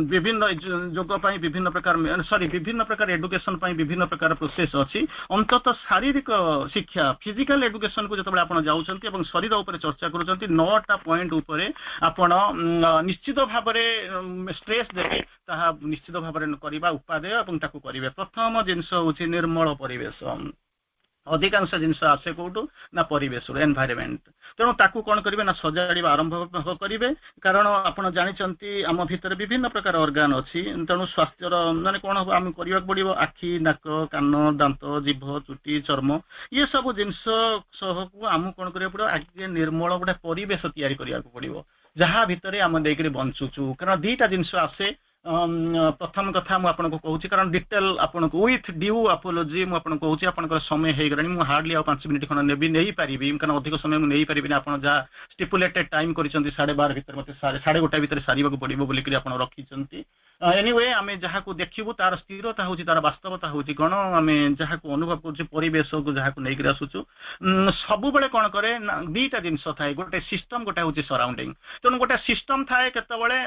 विभिन्न जोग विभिन्न प्रकार सॉरी विभिन्न प्रकार एडुकेशन विभिन्न प्रकार प्रोसेस अच्छी अंततः शारीरिक शिक्षा फिजिकल एडुकेशन को जो आप जाऊँच शरीर उपर चर्चा कर 9टा पॉइंट उपर आपण निश्चित भाव में स्ट्रेस देवे ताहा निश्चित भाव में करवा उपादेय करेंगे प्रथम जिनस हूँ निर्मल परिवेश अधिकांश जिनस आसे कौटू ना परिवेश एनवायरमेंट तेणु ताकू कौन करेंगे ना सजाड़ा आरंभ करेंगे कारण आपड़ जानते आम भितर विभिन्न प्रकार ऑर्गन अच्छी तेणु स्वास्थ्यर माने कौन हम आम करने पड़ो आखि नाक कान दांत जीभ चुटी चर्म ये सब जिनस आम कौन करा पड़ो आगे निर्मल गोटे परिवेश तैयारी करने पड़ो जहाँ भितर आम देकर बंचुचु कारण 2टा जिनस आसे प्रथम कथा मुझे कहूँ कारण डिटेल आपको विथ ड्यू अपोलोजी मुझे कहूँ आप समय हो गलानी मुझे हार्डली आ 5 मिनिट खंड नेबी नहीं पारि कारण अधिक समय मुझे पारि आप जहाँ स्टिपुलेटेड टाइम कर 12:30 भितर मत 1:30 भितर सारे पड़ो बोलिक रखी एनीवे आम जहाँ को देखू तार स्थिरता हूँ तार वास्तवता हूँ कौन आम जहाँ को अनुभव कर परिवेश को जहाँ को लेकर आसुचु सब बेले कौन करे 2टा जिनस थाए गोटे सिस्टम गोटे हूँ सराउंडिंग तेणु गोटे सिस्टम थाए केतबले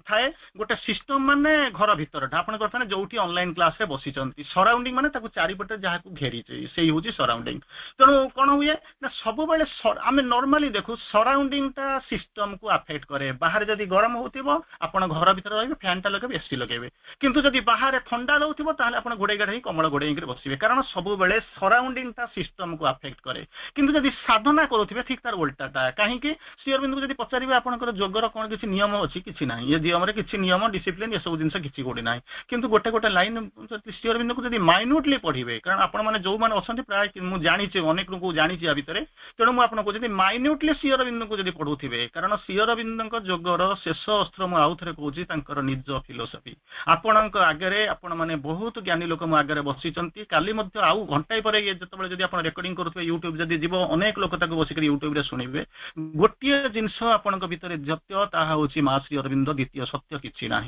थाए गोटे सिस्टम माने घर भीतर आपण करते जो ऑनलाइन क्लास रे बसी सराउंडिंग माने चारिपटे जहाँ को घेरी से हूँ सराउंडिंग तेणु कौन हुए ना सब बेले आम नॉर्मली देखू सराउंडिंग टा सिस्टम को अफेक्ट करे बाहर जदि गरम होतिबो आपण घर भीतर रहिबे फैन टा लगेबे एसी लगेबे किंतु जदि बाहर ठंडा रहउथिबो ताहले आपण घोड़े गाड़ी कमल घोड़े बसबे कारण सब बेले सराउंडिंग टा सिस्टम को अफेक्ट करे किंतु जदि साधना करूथिबे ठीक तार उल्टाटा कहीं श्री अरविंद को जदि पचारिबे आपनकर जोगर कौन किसी नियम अच्छी किसी ना ये नियम किसी नियम डिसिप्लिन ये सब जिनस किसी गोटे ना किंतु गोटे गोटे लाइन श्री अरविंद को जब माइन्यूटली पढ़े कारण आपण मैंने जो मैंने अच्छा प्राय मुझे जानी अनेक लोग जानी भितर तेणु मुझे जब माइन्यूटली श्री अरविंद को जब पढ़ुवे कारण श्री अरविंद जोगर शेष अस्त्र मुझे आउ थे कहूँ निज फिलोसफी आपण आगे आपण मैंने बहुत ज्ञानी लोक मो आगे बसी काली आउ घंटाए पर ये जो आप रेकर्डिंग करुवे यूट्यूब जब जीव अनेक लोक बसिक यूट्यूब शुणवे गोटे जिनस आपण भर सत्य ताहा हूँ माँ श्री अरविंद द्वितीय सत्य किसी ना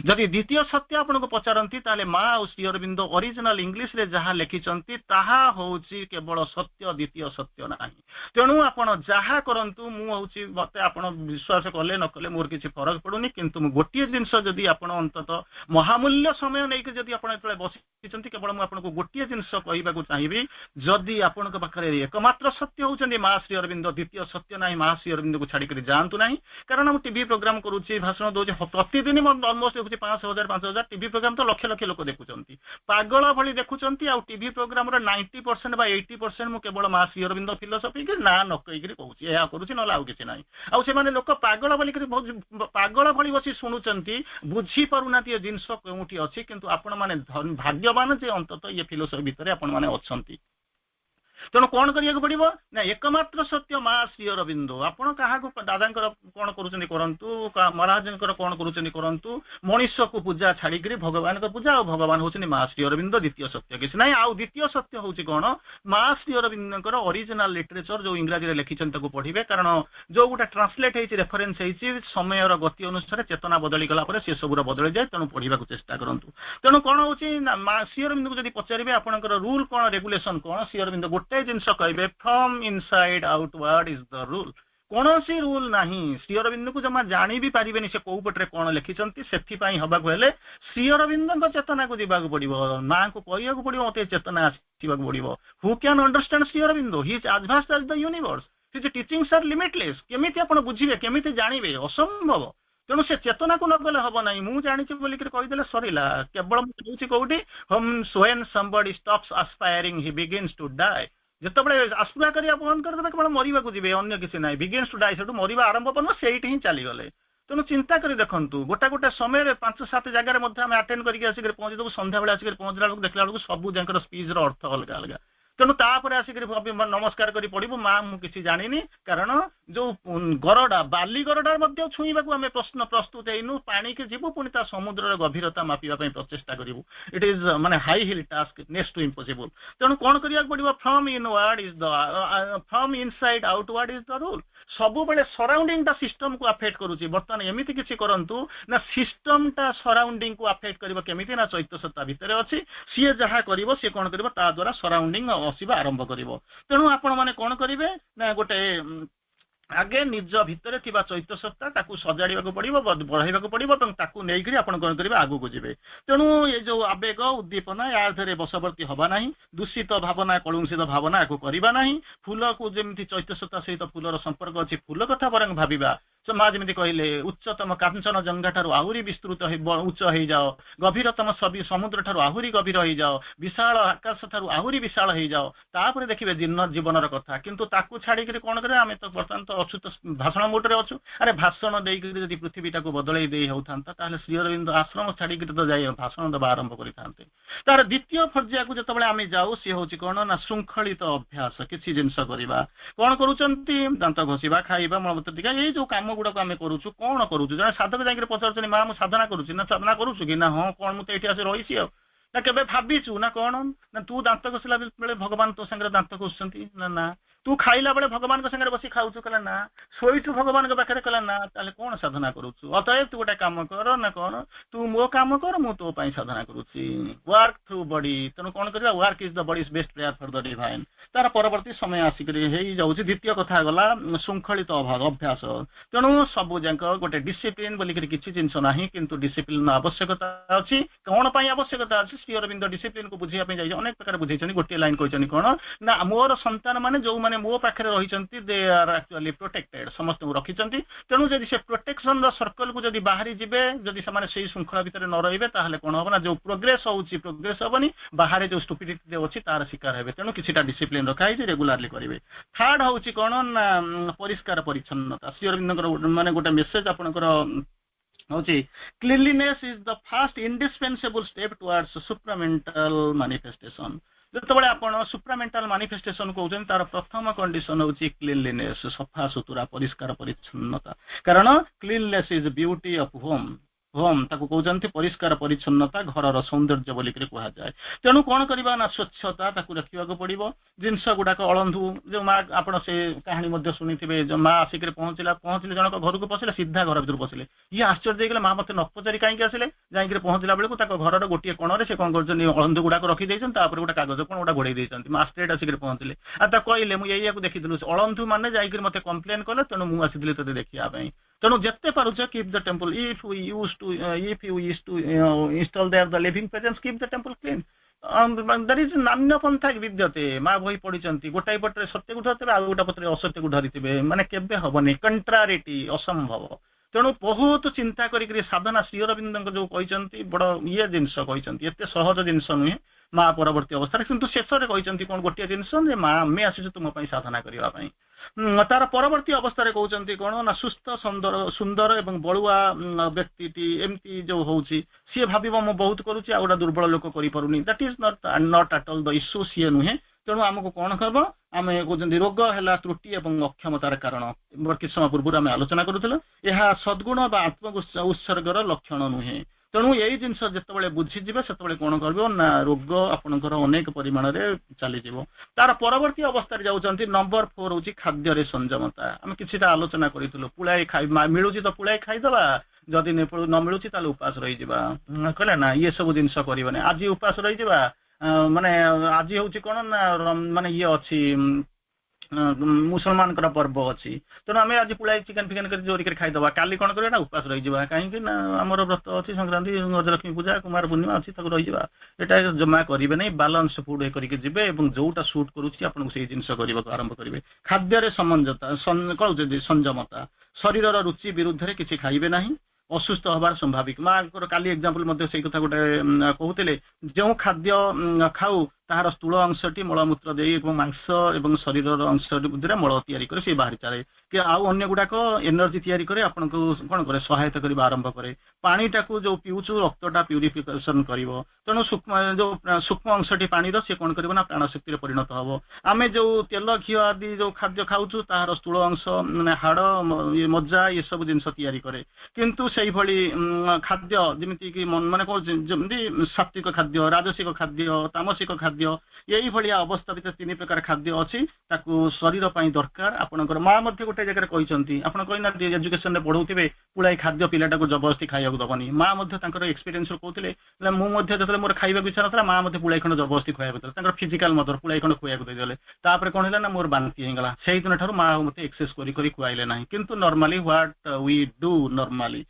जदि द्वितीय सत्य आपको पचारती माँ और श्री अरविंद ओरिजिनल इंग्लिश रे जहाँ लिखिंट ताहा हूँ केवल सत्य द्वितीय सत्य ना तेणु आपड़ जहाँ करूँ मुझे मत आप विश्वास कले न कले मोर किसी फरक पड़ूनी किंतु गोटे जिनस जदि आप अंतत महामूल्य समय नहीं जदि आप बसी केवल मुझे गोटे जिनस कहवाक चाहिए जदि आपण पाखे एकमात्र सत्य होती माँ श्री अरविंद द्वितीय सत्य ना माँ श्री अरविंद को छाड़ी जातु ना कारण मुझे टीवी प्रोग्राम करुच्ची भाषण दूसरी प्रतिदिन अलमोस्ट देखुची 5,000 टीवी प्रोग्राम तो लक्ष लक्ष लोक देखुंत पागल भली देखुंत आ टीवी प्रोग्राम 90% बा 80% मु केवल माँ श्री अरविंद फिलोसफी के ना न कहीकि कहूँ या करुच्ची ना आउ कि ना आने लोक पागल बोलिक पागल भली बसी शुणुंट बुझी पारना ये जिनस कौटी अच्छी किंतु आपण मैंने भाग्यवान जे अंतत ये फिलोसफी भितर आपण मैंने अच्छा तेणु कौन करिया पड़ो ना एकमात्र सत्य माँ श्री अरविंद आपण क्या दादा कौन करूँ महाराज कौन करूँ मनीष को पूजा छाड़ी भगवान का पूजा और भगवान हूँ माँ श्री अरविंद द्वितीय सत्य किसी ना आउ द्वितीय सत्य हूँ कौन माँ श्री अरविंद ओरिजिनल लिटरेचर जो इंग्राजी लिखिं पढ़े कारण जो गोटे ट्रांसलेट होती रेफरेन्स समय गति अनुसार चेतना बदली गला से सब बदली जाए तेणु पढ़ा चेष्टा करूँ तेणु कौन हूँ श्री अरविंद को जब पचारे आपंकर रूल कौन रेगुलेशन कौन श्री अरविंद गोटे जिनस कहे from inside outward is the rule कौन सी रूल ना श्री अरविंद को जमा जानी भी पारे से कौ पटे कौन लिखिं से हवाक श्री अरविंद चेतना को जावाक पड़ो माँ को कहवा पड़ो मत चेतना आसवाक पड़ो who can understand Shri Aurobindo he is as vast as the universe his teachings are limitless केमिति आपण बुझिबे केमिति जानिबे असंभव तेणु से चेतना को नगले हम ना मुझे जानी बोलिक कहीदे सरला केवल मुझे कौटी हम when somebody stops aspiring he begins to die जिते आसुरा करने बंद करदे केवल मरवाक जी अन्य किसी ना बिगिन्स टू डाई से मरवा आरंभ करना से ही चलीगले तेणु चिंता कर देखूँ गोटे गोटे समय 5-7 जगह आम आटेड करके आसिक पहुँची देव सन्ध्या बेले आसिक पहुँचला बेलू देखला बेलू सब जगह स्पीच अर्थ अलग अलग तेणु तापर आसिक नमस्कार कर पड़ू माँ मु किसी जानी कारण जो गरडा बाली गरडा छुईवा आम प्रश्न प्रस्तुत हेनु पानी की जीवु पुणी ता समुद्र गभीरता मापिया प्रचेषा करूँ इट इज माने high hill task next to impossible तेणु कौन करिया पड़िबो from inward is the from inside outward is the rule सब बेले सराउंडिंग टा सिस्टम को अफेक्ट करूची बर्तमान एमिति किसी करंतु ना सिस्टम टा सराउंडिंग को अफेक्ट करिबो केमिति ना चैत्य सत्ता भितर अछि सी जहाँ करिबो सी कोन करिबो ता द्वारा सराउंडिंग आसीबा आरंभ करिबो तेणु आपण माने कोन करिवे ना गोटे आगे निज भितर थिबा चैत्य सत्ता ताकू सजाड़िବାକୁ पड़िबो बढ़ाइବାକୁ पड़िबो तंग ताकू नेई करी आपण कोन करिवे आगु को जिवे तेणु ये जो आवेग उद्दीपना या धरे बसवर्ती हबा नाही दूषित भावना कलुषित भावना को करिबा नाही फूल को जेमिति चैत्य सत्ता सहित फूलर संपर्क अछि फूल कथा बरंग भाबिबा माँ जमी कहले उच्चतम कांचन जंगा ठारू आहुरी विस्तृत उच्च हो जाओ गभीरतम सभी समुद्र ठारू आहुरी गभीर हो जाओ विशाल आकाश ठारू आहुरी विशाल हो जाओ तापर देखिए जीवनर कथा किंतु ताकू छाड़ी कौन करे आम तो बर्तमान तो अच्छु तो भाषण मोटे अच्छु अरे भाषण देकर पृथ्वी टाक बदल दे होता श्री अरविंद आश्रम छाड़ी तो जाए भाषण देवा आरंभ करते तार द्वितीय पर्याय को जो आम जाऊ सी हूँ कौन ना श्रृंखलित अभ्यास किसी जिनस करवा कौन करुँच दांत घषा खाଇବା मलमूत्र टीका ये जो काम गुड़ाक आम करुचु कौन करुचु जन साधक जाकर पचार माँ मुझे साधना करुच्ची ना साधना करुचु कि ना हाँ कौन मुझे ये रही ना केवे भाविचु ना कौन ना तू दांत घषला बेले भगवान तो सागर दांत घषुंट ना ना तू खाइला बेले भगवान सागर बस खाऊचु कहला ना शोचु भगवान पाखे कहला ना ताले कौन साधना करुचु अतएव तू गोटे काम कर ना कौन तू मो काम कर मु तो साधना करुच्ची वर्क थ्रू बॉडी तेणु कौन कर work is the bodies best prayer for the divine तार परवर्ती समय आसिक द्वितीय कथा गला श्रृंखलित अभ्यास तेणु सबू जाक गोटे डिसिप्लिन बोलिक किसी जिनस ना किंतु डिसिप्लिन आवश्यकता अच्छी कौन आवश्यकता अच्छी श्री अरविंद डिसिप्लिन को बुझाई अनेक प्रकार बुझे गोटे लाइन कहते कौन ना मोर संतान मैंने जो मैंने मो पाखे रही दे आर एक्चुअली प्रोटेक्टेड समस्त रखिंट तेणु जब से प्रोटेक्शन सर्कल को जब बाहरी जिबे जदि से श्रृंखला भितर न रही ताहले कौन हम ना जो प्रोग्रेस होची प्रोग्रेस हेनी बाहर जो स्टुपिडिटी अच्छी तार शिकार हे तेणु किसी डिसिप्लिन रखाई रेगुलारली करेंगे थर्ड हूँ कौन ना परिष्कार परिच्छन्नता श्री अरविंद माने गोटे मेसेज आपंकर हूँ cleanliness is the first indispensable step towards supramental manifestation जो आप सुप्रामेंटल मैनिफेस्टेशन कहते तार प्रथम कंडीशन हूँ क्लीनलीनेस सफा सुतुरा परिष्कार परिच्छन्नता कारण cleanliness is beauty of home home ताको कहते परिष्कार परिच्छन्नता घर सौंदर्य बोलिक कहुए तेणु कौन करवा ना स्वच्छता ताको रखा पड़ो जिनस गुड़ाक अळंधु जो माँ आप से कहानी शुणी थे जो माँ आसिक पहुँचले जनक घर को पशिले सीधा घर भर पशिले ये आश्चर्य होगा माँ मत न पचारि कहीं आसिले जाकर पहुँचला बेलू घर गोटे कोण से कौन कर अळंधु गुड़ाक रखी गोटे कागज कौन गोटा घोड़े देते माँ स्ट्रेट आसिक पहुँचले आ कहले मुझे देखी अळंधु मैंने जाकर मत कम्प्लेन कले तेणु मुझे आसी ते देखा तेणु जिते पारुच keep the temple if you used to install there the living presence keep the temple clean there is नान्य पंथा विद्यते माँ बही पढ़ी गोटाई पटे सत्य को धरते आ गोटा पटे असत्य को धरी माने केबे हबनी कंट्रारिटी असंभव तेणु बहुत चिंता करी साधना श्री अरविंद जो कहते बड़ ये जिनस कहते एत सहज जिनस नुहे माँ परवर्ती अवस्था किंतु शेष में कहते कौन गोटे जिनस माँ आम आसीचु तुम साधना करने तार परवर्ती अवस्था कहते कौन ना सुस्थ सुंदर एवं बड़ुआ व्यक्ति एमती जो हूँ सी भाव मु बहुत करुच्ची आ गोटा दुर्बल लोक करें that is not at all the issue सी नुहे तेणु आमको कौन हम आम कहते रोग है त्रुटि और अक्षमतार कारण किस समय पूर्व आम आलोचना करूँ यह सद्गुण आत्म उत्सर्गर लक्षण नुहे तेणु यही जिनस जिते बुझीजे से कौन कर ना रोग आपंकर अनेक परिमाण में चली तार परवर्ती अवस्था जाऊँच नंबर 4 हूँ खाद्य संयमता आम कि आलोचना करूँ पुलाए खाई मिलूँ तो पुलाए खाईदे जदि न मिलूँ ताल उपास रही कहले ना ये सब जिनस कर आज उपास रही माने आज हूँ कौन ना माने ये अच्छी मुसलमान पर्व अच्छी तेणु आम आज पुलाए चिकेन फिकेन कर जोरिक खाईदे काली कौन करना उपास रही कहीं आमर व्रत अच्छी संक्रांति गजलक्ष्मी पूजा कुमार पूर्णिमा अच्छी रही यहाँ जमा करेंगे नहीं बालांस फुड करके जोटा सुट करुच्ची आपको से जिन आरंभ करेंगे खाद्य समंजता कौन संयमता शरीर रुचि विरुद्ध किसी खाइबे ना ଅସୁସ୍ଥ ହବାର ସ୍ୱାଭାବିକ। ମାଙ୍କର କାଲି ଏକ୍ସାମ୍ପଲ ମଧ୍ୟ ସେଇ କଥା ଗୋଟେ କହୁଥିଲେ, ଯେଉଁ ଖାଦ୍ୟ ଖାଉ ତାହାର ସ୍ଥୂଳ ଅଂଶଟି ମଳମୂତ୍ର ଦେଇ ଏବଂ ମାଂସ ଏବଂ ଶରୀରର ଅଂଶ ଭିତରେ ମଳ ତିଆରି କରି ସେ ବାହାରି ଚାଲେ, କି ଆଉ ଅନ୍ୟ ଗୁଡାକ ଏନର୍ଜି ତିଆରି କରି ଆପଣଙ୍କୁ କଣ କରେ, ସହାୟତା କରିବା ଆରମ୍ଭ କରେ। ପାଣିଟାକୁ ଯୋଉ ପିଉଛୁ ରକ୍ତଟା ପ୍ୟୁରିଫିକେସନ କରିବ, ତେଣୁ ଯୋଉ ସୂକ୍ଷ୍ମ ଅଂଶଟି ପାଣିର ସେ କଣ କରିବ ନା ପ୍ରାଣ ଶକ୍ତିରେ ପରିଣତ ହବ। ଆମେ ଯୋଉ ତେଲ ଘିଅ ଆଦି ଯୋଉ ଖାଦ୍ୟ ଖାଉଛୁ ତାହାର ସ୍ଥୂଳ ଅଂଶ ମାନେ ହାଡ ମଜ୍ଜା ଏସବୁ ଜିନିଷ ତିଆରି କରେ। କିନ୍ତୁ ସେଇଭଳି ଖାଦ୍ୟ ଯେମିତି କି ମାନେ କହୁଛି ଯେମିତି ସାତ୍ଵିକ ଖାଦ୍ୟ, ରାଜସିକ ଖାଦ୍ୟ, ତାମସିକ ଖାଦ୍ୟ, ଏଇଭଳିଆ ଅବସ୍ଥା ଭିତରେ 3 ପ୍ରକାର ଖାଦ୍ୟ ଅଛି, ତାକୁ ଶରୀର ପାଇଁ ଦରକାର। ଆପଣଙ୍କର ମା ମଧ୍ୟ ଗୋଟେ ଜାଗାରେ କହିଛନ୍ତି, ଆପଣ କହିନାହାନ୍ତି ଏଜୁକେସନରେ ପଢଉଥିବେ ପୁଳାଏ ଖାଦ୍ୟ ପିଲାଟାକୁ ଜବରଦସ୍ତି ଖାଇବାକୁ ଦବନି। ମା ମଧ୍ୟ ତାଙ୍କର ଏକ୍ସପିରିଏନ୍ସରୁ କହୁଥିଲେ, ମୁଁ ମଧ୍ୟ ଯେତେବେଳେ ମୋର ଖାଇବାକୁ ଇଚ୍ଛା ନଥିଲା ମା ମୋତେ ପୁଳାଏ ଖଣ୍ଡ ଜବରଦସ୍ତି ଖୁଆଇବାକୁ ଦେଲେ, ତାଙ୍କର ଫିଜିକାଲ ମଦର ପୁଳାଏ ଖଣ୍ଡ ଖୁଆଇବାକୁ ଦେଇଦେଲେ। ତାପରେ କଣ ହେଲା ନା ମୋର ବାନ୍ତି ହେଇଗଲା, ସେଇଦିନ ଠାରୁ ମା ମୋତେ ଏକ୍ସେସ କରି ଖୁଆଇଲେ ନାହିଁ। କିନ୍ତୁ normally what we do normally.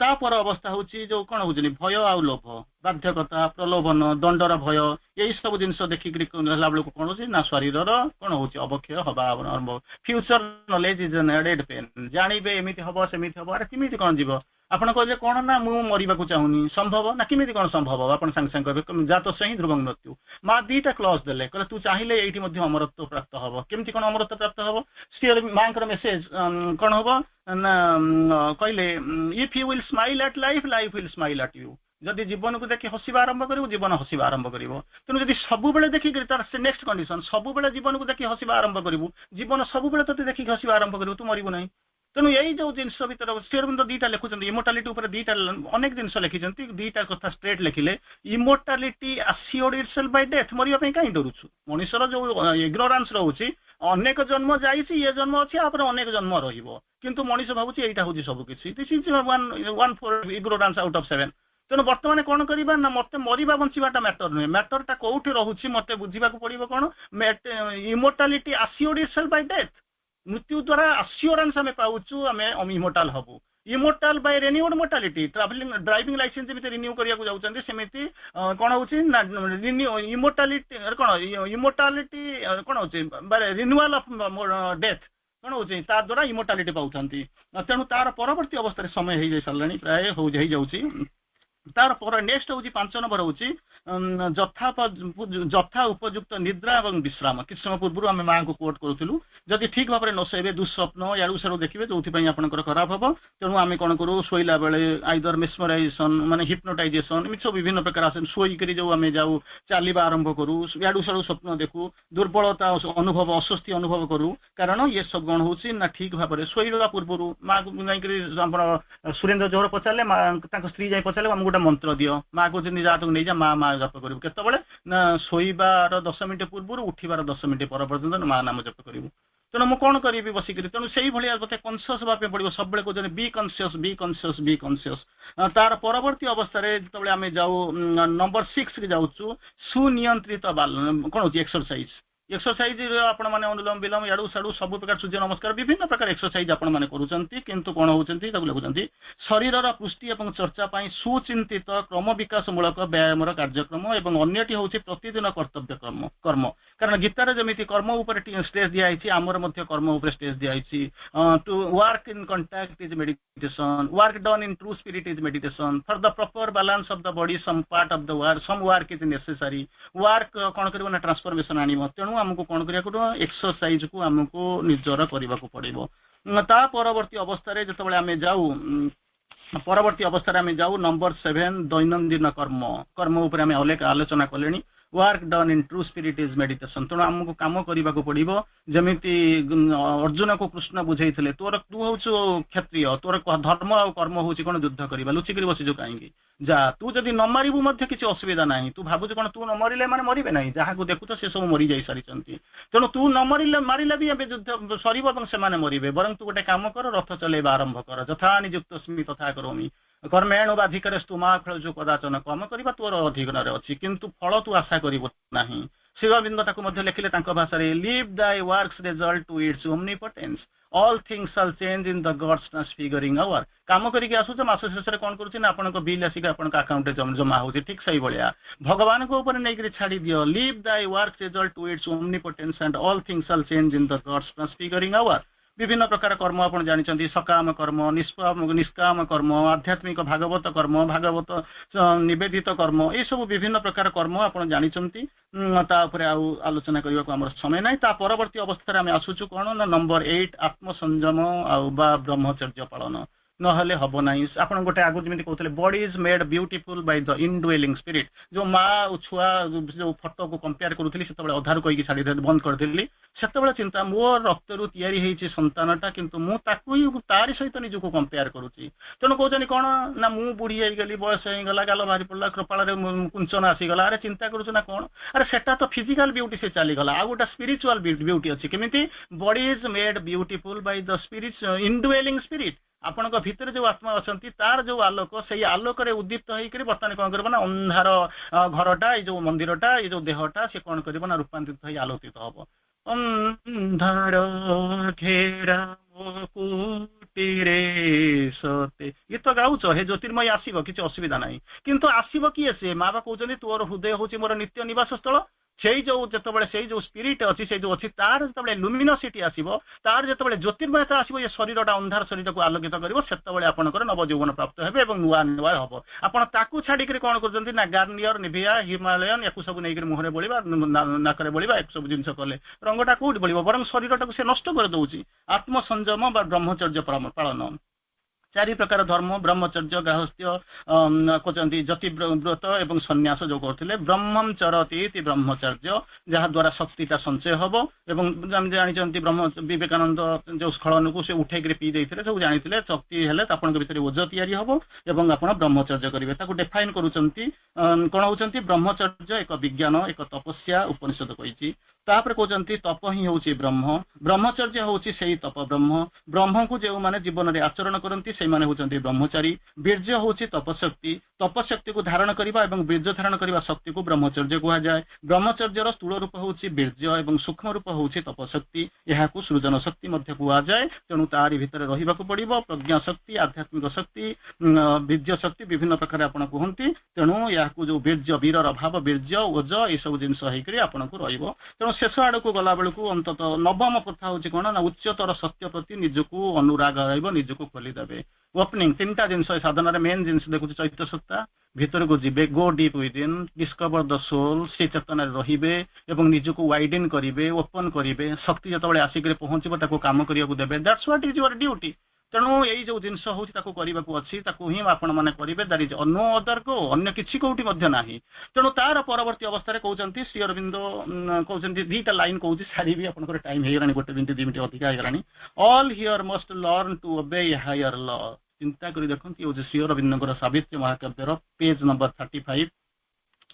ତାପର ଅବସ୍ଥା ହଉଛି ଯୋଉ କଣ ହଉଛି ଭୟ ଆଉ ଲୋଭ, ବାଧ୍ୟକତା, ପ୍ରଲୋଭନ, ଦଣ୍ଡର ଭୟ, ଏଇ ସବୁ ଜିନିଷ ଦେଖିକିରି ହେଲା ବେଳକୁ କଣ ହଉଛି ନା ଶରୀରର କଣ ହଉଛି ଅବକ୍ଷୟ ହବା ଆରମ୍ଭ। Future knowledge is an added pain, ଜାଣିବେ ଏମିତି ହବ ସେମିତି ହବ, ଆରେ କେମିତି କଣ ଯିବ? ଆପଣ କହିଲେ କଣ ନା ମୁଁ ମରିବାକୁ ଚାହୁଁନି, ସମ୍ଭବ ନା? କେମିତି କଣ ସମ୍ଭବ? ଆପଣ ସାଙ୍ଗେ ସାଙ୍ଗେ କହିବେ ଜାତ ସେହି ଧ୍ରୁବଂ ମୃତ୍ୟୁ। ମା ଦିଟା କ୍ଲଜ ଦେଲେ, କହିଲେ ତୁ ଚାହିଁଲେ ଏଇଠି ମଧ୍ୟ ଅମରତ୍ୱ ପ୍ରାପ୍ତ ହବ। କେମିତି କଣ ଅମରତ୍ୱ ପ୍ରାପ୍ତ ହବ? ସିଏ ମାଙ୍କର ମେସେଜ କଣ ହବ ନା କହିଲେ if you will smile at life, life will smile at you. ଯଦି ଜୀବନକୁ ଦେଖି ହସିବା ଆରମ୍ଭ କରିବୁ, ଜୀବନ ହସିବା ଆରମ୍ଭ କରିବ। ତେଣୁ ଯଦି ସବୁବେଳେ ଦେଖିକି, ତାର ସେ ନେକ୍ସଟ କଣ୍ଡିସନ, ସବୁବେଳେ ଜୀବନକୁ ଦେଖି ହସିବା ଆରମ୍ଭ କରିବୁ, ଜୀବନ ସବୁବେଳେ ତତେ ଦେଖିକି ହସିବା ଆରମ୍ଭ କରିବୁ, ତୁ ମରିବୁ ନାହିଁ। ତେଣୁ ଏଇ ଯୋଉ ଜିନିଷ ଭିତରେ ଶ୍ରୀ ଅରବିନ୍ଦ ଦିଟା ଲେଖୁଛନ୍ତି, ଇମୋର୍ଟାଲିଟି ଉପରେ ଦିଟା ଅନେକ ଜିନିଷ ଲେଖିଛନ୍ତି, ଦିଟା କଥା ଷ୍ଟ୍ରେଟ ଲେଖିଲେ। ଇମୋର୍ଟାଲିଟି ଆସିଓର୍ଡ ଇଟସେଲ୍ଫ ବାଇ ଡେଥ୍, ମରିବା ପାଇଁ କାହିଁ ଡରୁଛୁ? ମଣିଷର ଯୋଉ ଇଗ୍ନୋରାନ୍ସ ରହୁଛି, ଅନେକ ଜନ୍ମ ଯାଇଛି, ଇଏ ଜନ୍ମ ଅଛି, ଆପରେ ଅନେକ ଜନ୍ମ ରହିବ, କିନ୍ତୁ ମଣିଷ ଭାବୁଛି ଏଇଟା ହଉଛି ସବୁ କିଛି। This is 1/4 ignorance out of 7। ତେଣୁ ବର୍ତ୍ତମାନ କଣ କରିବା ନା ମତେ ମରିବା ବଞ୍ଚିବାଟା ମ୍ୟାଟର ନୁହେଁ, ମ୍ୟାଟରଟା କୋଉଠି ରହୁଛି ମତେ ବୁଝିବାକୁ ପଡିବ। କଣ ଇମୋର୍ଟାଲିଟି ଆସିଓର୍ଡ ଇଟସେଲ୍ଫ ବାଇ ଡେଥ୍, ମୃତ୍ୟୁ ଦ୍ୱାରା ଆସିଓରାନ୍ସ ଆମେ ପାଉଛୁ ଆମେ ଇମୋର୍ଟାଲ ହବୁ। ଇମୋର୍ଟାଲ ବାଇ ରେନ୍ୟୁଡ ମୋର୍ଟାଲିଟି, ଡ୍ରାଇଭିଂ ଲାଇସେନ୍ସ ଯେମିତି ରିନ୍ୟୁ କରିବାକୁ ଯାଉଛନ୍ତି, ସେମିତି କଣ ହଉଛି ନା ଇମୋର୍ଟାଲିଟି କଣ ଇମୋର୍ଟାଲିଟି କଣ ହଉଛି ରିନ୍ୟୁଆଲ ଅଫ ଡେଥ୍ କଣ ହଉଛି ତା ଦ୍ୱାରା ଇମୋର୍ଟାଲିଟି ପାଉଛନ୍ତି। ତେଣୁ ତାର ପରବର୍ତ୍ତୀ ଅବସ୍ଥାରେ ସମୟ ହେଇଯାଇ ସାରିଲାଣି, ପ୍ରାୟ ହେଇଯାଉଛି। ତାର ପରେ ନେକ୍ସଟ ହଉଛି 5 ନମ୍ବର ହଉଛି ଯଥା ଉପଯୁକ୍ତ ନିଦ୍ରା ଏବଂ ବିଶ୍ରାମ। କିଛି ସମୟ ପୂର୍ବରୁ ଆମେ ମାଙ୍କୁ କୋଟ କରୁଥିଲୁ, ଯଦି ଠିକ ଭାବରେ ନ ଶୋଇବେ ଦୁଃସ୍ୱପ୍ନ ୟାଡୁ ସାଡୁ ଦେଖିବେ, ଯୋଉଥିପାଇଁ ଆପଣଙ୍କର ଖରାପ ହବ। ତେଣୁ ଆମେ କଣ କରୁ, ଶୋଇଲା ବେଳେ ଆଇଦର ମେସମରାଇଜେସନ ମାନେ ହିପନୋଟାଇଜେସନ, ଏମିତି ସବୁ ବିଭିନ୍ନ ପ୍ରକାର ଆସେ। ଶୋଇକରି ଯୋଉ ଆମେ ଯାଉ ଚାଲିବା ଆରମ୍ଭ କରୁ, ୟାଡୁ ସାଡୁ ସ୍ୱପ୍ନ ଦେଖୁ, ଦୁର୍ବଳତା ଅନୁଭବ, ଅସ୍ୱସ୍ତି ଅନୁଭବ କରୁ, କାରଣ ଇଏ ସବୁ କଣ ହଉଛି ନା ଠିକ ଭାବରେ ଶୋଇବା ପୂର୍ବରୁ ମାକୁ ଯାଇକରି ଆମର ସୁରେନ୍ଦ୍ର ଜୋହର ପଚାରିଲେ, ତାଙ୍କ ସ୍ତ୍ରୀ ଯାଇ ପଚାରିଲେ ଆମକୁ ଗୋଟେ ମନ୍ତ୍ର ଦିଅ। ମା କହୁଛନ୍ତି ଯା ତାକୁ ନେଇଯା, ମା ଜପ କରିବୁ। କେତେବେଳେ ନା ଶୋଇବାର 10 ମିନିଟ ପୂର୍ବରୁ, ଉଠିବାର 10 ମିନିଟ ପର ପର୍ଯ୍ୟନ୍ତ ମା ନାମ ଜପ କରିବୁ। ତେଣୁ ମୁଁ କଣ କରିବି ବସିକିରି, ତେଣୁ ସେଇଭଳିଆ ମୋତେ କନସିୟସ୍ ହେବା ପାଇଁ ପଡିବ। ସବୁବେଳେ କହୁଛନ୍ତି ବି କନସିୟସ୍, ବି କନସିୟସ୍, ବି କନସିୟସ୍। ତାର ପରବର୍ତ୍ତୀ ଅବସ୍ଥାରେ ଯେତେବେଳେ ଆମେ ଯାଉ ନମ୍ବର 6 ରେ ଯାଉଛୁ, ସୁନିୟନ୍ତ୍ରିତ କଣ ହଉଛି ଏକ୍ସରସାଇଜ। ଏକ୍ସରସାଇଜ ଆପଣ ମାନେ ଅନୁଲୋମ ବିଲୋମ ୟାଡୁ ସାଡୁ ସବୁ ପ୍ରକାର ସୂର୍ଯ୍ୟ ନମସ୍କାର ବିଭିନ୍ନ ପ୍ରକାର ଏକ୍ସରସାଇଜ ଆପଣ ମାନେ କରୁଛନ୍ତି, କିନ୍ତୁ କଣ ହଉଛନ୍ତି ତାକୁ ଲେଖୁଛନ୍ତି ଶରୀରର ପୁଷ୍ଟି ଏବଂ ଚର୍ଚ୍ଚା ପାଇଁ ସୁଚିନ୍ତିତ କ୍ରମ ବିକାଶ ମୂଳକ ବ୍ୟାୟାମର କାର୍ଯ୍ୟକ୍ରମ ଏବଂ ଅନ୍ୟଟି ହଉଛି ପ୍ରତିଦିନ କର୍ତ୍ତବ୍ୟ କର୍ମ। କାରଣ ଗୀତାରେ ଯେମିତି କର୍ମ ଉପରେ ଷ୍ଟ୍ରେସ୍ ଦିଆଯାଇଛି, ଆମର ମଧ୍ୟ କର୍ମ ଉପରେ ଷ୍ଟ୍ରେସ୍ ଦିଆଯାଇଛି। To work in contact is meditation, work done in true spirit is meditation, for the proper balance of the body some part of the work, some work is necessary. Work କଣ କରିବ ନା transformation ଆଣିବ। ତେଣୁ ଆମକୁ କଣ କରିବାକୁ ପଡିବ, exercise କୁ ଆମକୁ ନିଜର କରିବାକୁ ପଡିବ। ତା ପରବର୍ତ୍ତୀ ଅବସ୍ଥାରେ ଯେତେବେଳେ ଆମେ ଯାଉ ନମ୍ବର 7 ଦୈନନ୍ଦିନ କର୍ମ ଉପରେ ଆମେ ଅନେକ ଆଲୋଚନା କଲେଣି। Work done in true spirit is meditation. ତେଣୁ ଆମକୁ କାମ କରିବାକୁ ପଡିବ। ଯେମିତି ଅର୍ଜୁନକୁ କୃଷ୍ଣ ବୁଝେଇଥିଲେ, ତୁ ହଉଛୁ କ୍ଷତ୍ରିୟ, ତୋର ଧର୍ମ ଆଉ କର୍ମ ହଉଛି କଣ ଯୁଦ୍ଧ କରିବା, ଲୁଚିକିରି ବସିଛୁ କାହିଁକି, ଯା ତୁ ଯଦି ନ ମାରିବୁ ମଧ୍ୟ କିଛି ଅସୁବିଧା ନାହିଁ। ତୁ ଭାବୁଛୁ କଣ ତୁ ନ ମରିଲେ ମାନେ ମରିବେ ନାହିଁ, ଯାହାକୁ ଦେଖୁଛ ସେ ସବୁ ମରି ଯାଇ ସାରିଛନ୍ତି। ତେଣୁ ତୁ ନ ମାରିଲେ ବି ଏବେ ଯୁଦ୍ଧ ସରିବ ଏବଂ ସେମାନେ ମରିବେ। ବରଂ ତୁ ଗୋଟେ କାମ କର, ରଥ ଚଲେଇବା ଆରମ୍ଭ କର। ଯଥା ନିଯୁକ୍ତ ସ୍ମି ତଥା କରୋମି, କର୍ମେଣ ବାଧିକରେ ସ୍ତୁମା ଫଳ ଯୋଉ କଦାଚନ, କର୍ମ କରିବା ତୋର ଅଧିକାରରେ ଅଛି, କିନ୍ତୁ ଫଳ ତୁ ଆଶା କରିବୁ ନାହିଁ। ଶ୍ରୀ ଅରବିନ୍ଦ ତାକୁ ମଧ୍ୟ ଲେଖିଲେ ତାଙ୍କ ଭାଷାରେ, leave thy works result to its omnipotence, all things all change in the God's transfiguring hour. କାମ କରିକି ଆସୁଛ, ମାସ ଶେଷରେ କଣ କରୁଛି ନା ଆପଣଙ୍କ ବିଲ୍ ଆସିକି ଆପଣଙ୍କ ଆକାଉଣ୍ଟରେ ଜମା ହଉଛି। ଠିକ ସେଇଭଳିଆ ଭଗବାନଙ୍କ ଉପରେ ନେଇକରି ଛାଡି ଦିଅ। Leave thy works result to its omnipotence and all things all change in the God's transfiguring hour. विभिन्न प्रकार कर्म आपण जानिचंती सकाम कर्म निष्काम कर्म आध्यात्मिक भागवत कर्म भागवत निवेदित कर्म ये सब विभिन्न प्रकार कर्म आपण जानिचंती ता ऊपर आलोचना करबा को हमर समय नै ता परवर्ती अवस्था रे हम आसुचु कोन ना नंबर 8 आत्म संयम आ ब्रह्मचर्य पालन नहले हब नाही आपण गोटे आगु जमिति कहतले body is made beautiful by the indwelling spirit जो माँ छुआ जो फोटो को कंपेयर करूथली सेतबेले अधारु कहिकी छाडी बंद करदेली सेतबेले चिंता मो रक्तरु तयारी हेछि संतानटा किंतु मु ताकू तारी सहित निजको कंपेयर करूची तेणु कहजनी कोन ना मु बुढ़ी हेई गेली बयस हेई गला गाल भारी पड़ला कपाल रे कुंचन आसी गला अरे चिंता करूछु ना कोन अरे सेटा तो फिजिकल ब्यूटी से चली गला आ गोटा स्पिरिचुअल ब्यूटी अछि केमिति body is made beautiful by the spirit indwelling spirit आपणक भितर जो आत्मा अछंती तार जो आलोक से आलोक रे उद्दीप्त होइकरी बर्तमान कोन करबा ना अंधार घरटा ए जो मंदिरटा ए जो देहटा से कोन करबा ना रूपांतरित होई आलोकित हबो अंधार घेरा कुटीरे सते ये तो गाउछ हे ज्योतिर्मय आसीबो किछ असुविधा नाही किंतु आसीबो किए से माँ बाप कहउछनी तोर हृदय होची मोर नित्य निवास स्थल सेई जो जतबेले सेई जो स्पिरिट अछि से जो अछि तार जतबेले लुमिनोसिटी आसीबो तार जतबेले ज्योतिर्मयता आसीबो ये शरीरटा अंधार शरीर को आलोकित करिवो सेतबेले आपनकर नव जीवन प्राप्त हेबे एवं नुआ नुआ हबो आपण ताकू छाडी करी कोन करजंती ना गार्नियर निभिया हिमालयन याकू सब नै करी मुहरे बोलिबा नाकरे बोलिबा एक सब जिंस करले रंगटा कोड बोलिबो बरं शरीरटा को से नष्ट कर दउची आत्म संयम बा ब्रह्मचर्य पालन चारि प्रकार धर्म ब्रह्मचर्य गाहस्थ्य कहते जति व्रत एवं संन्यास जो करते ब्रह्मम चरती ब्रह्मचर्य जहाँ द्वारा शक्तिटा संचय हम एवं जानी ब्रह्म विवेकानंद जो स्खलन को से उठे पी देते सब जानी शक्ति हेल्ले आपण भितर ओज तैयारी हम एवं आप ब्रह्मचर्य करेंगे डिफाइन करुँच कौन होती ब्रह्मचर्य एक विज्ञान एक तपस्या उपनिषद कही तापर कहते तप ही हूँ ब्रह्म ब्रह्मचर्य हूँ से तप ब्रह्म ब्रह्म को जो मैंने जीवन में आचरण करती से माने होचंती ब्रह्मचारी बीर्य होची तपशक्ति को धारण करिबा एवं बीर्य धारण करिबा शक्ति को ब्रह्मचर्य कहा जाए ब्रह्मचर्यर स्थूल रूप होची बीर्य एवं सूक्ष्म रूप होची तपशक्ति यहा को सृजन शक्ति मध्य कहा जाए तेणु तारि भितर रहिबा को पड़िबो प्रज्ञा शक्ति आध्यात्मिक शक्ति बीर्य शक्ति विभिन्न प्रकार आपण कहंती तेणु यहा को जो बीर्य वीरर अभाव बीर्य ओज ए सब जिंस हेकरी आपण को रहिबो तेणु शेष आड़ को गला बेलू अंतत नवम प्रथा हूँ कौन ना उच्चतर सत्य प्रति निजको अनुराग रहिबो निजको खोलीदेवे ओपनिंग तीनटा जिनस साधन मेन जिनस देखु चैत्य सत्ता भीतर को जीवे go deep within discover the soul से चेतन रहिबे एवं निजको वाइडेन करिवे ओपन करिवे शक्ति जतबेले आसिक पहुंचबो ताको काम करिया देबे that's what is your duty तेणु यही जो जिनस हूँ आपण मैंने करेंगे दैट इज नो अदर को अन्य किसी कौटी नाही तेणु तार परवर्ती अवस्था कहते श्री अरविंद कहते दीटा लाइन कहूँ सारी भी आप टाइम हो गोटे मिनट 2 मिनट अधिक होगलानी all here must learn to obey a higher law चिंता कर देखते श्री अरविंद सावित्र्य महाकाव्यर पेज नंबर 35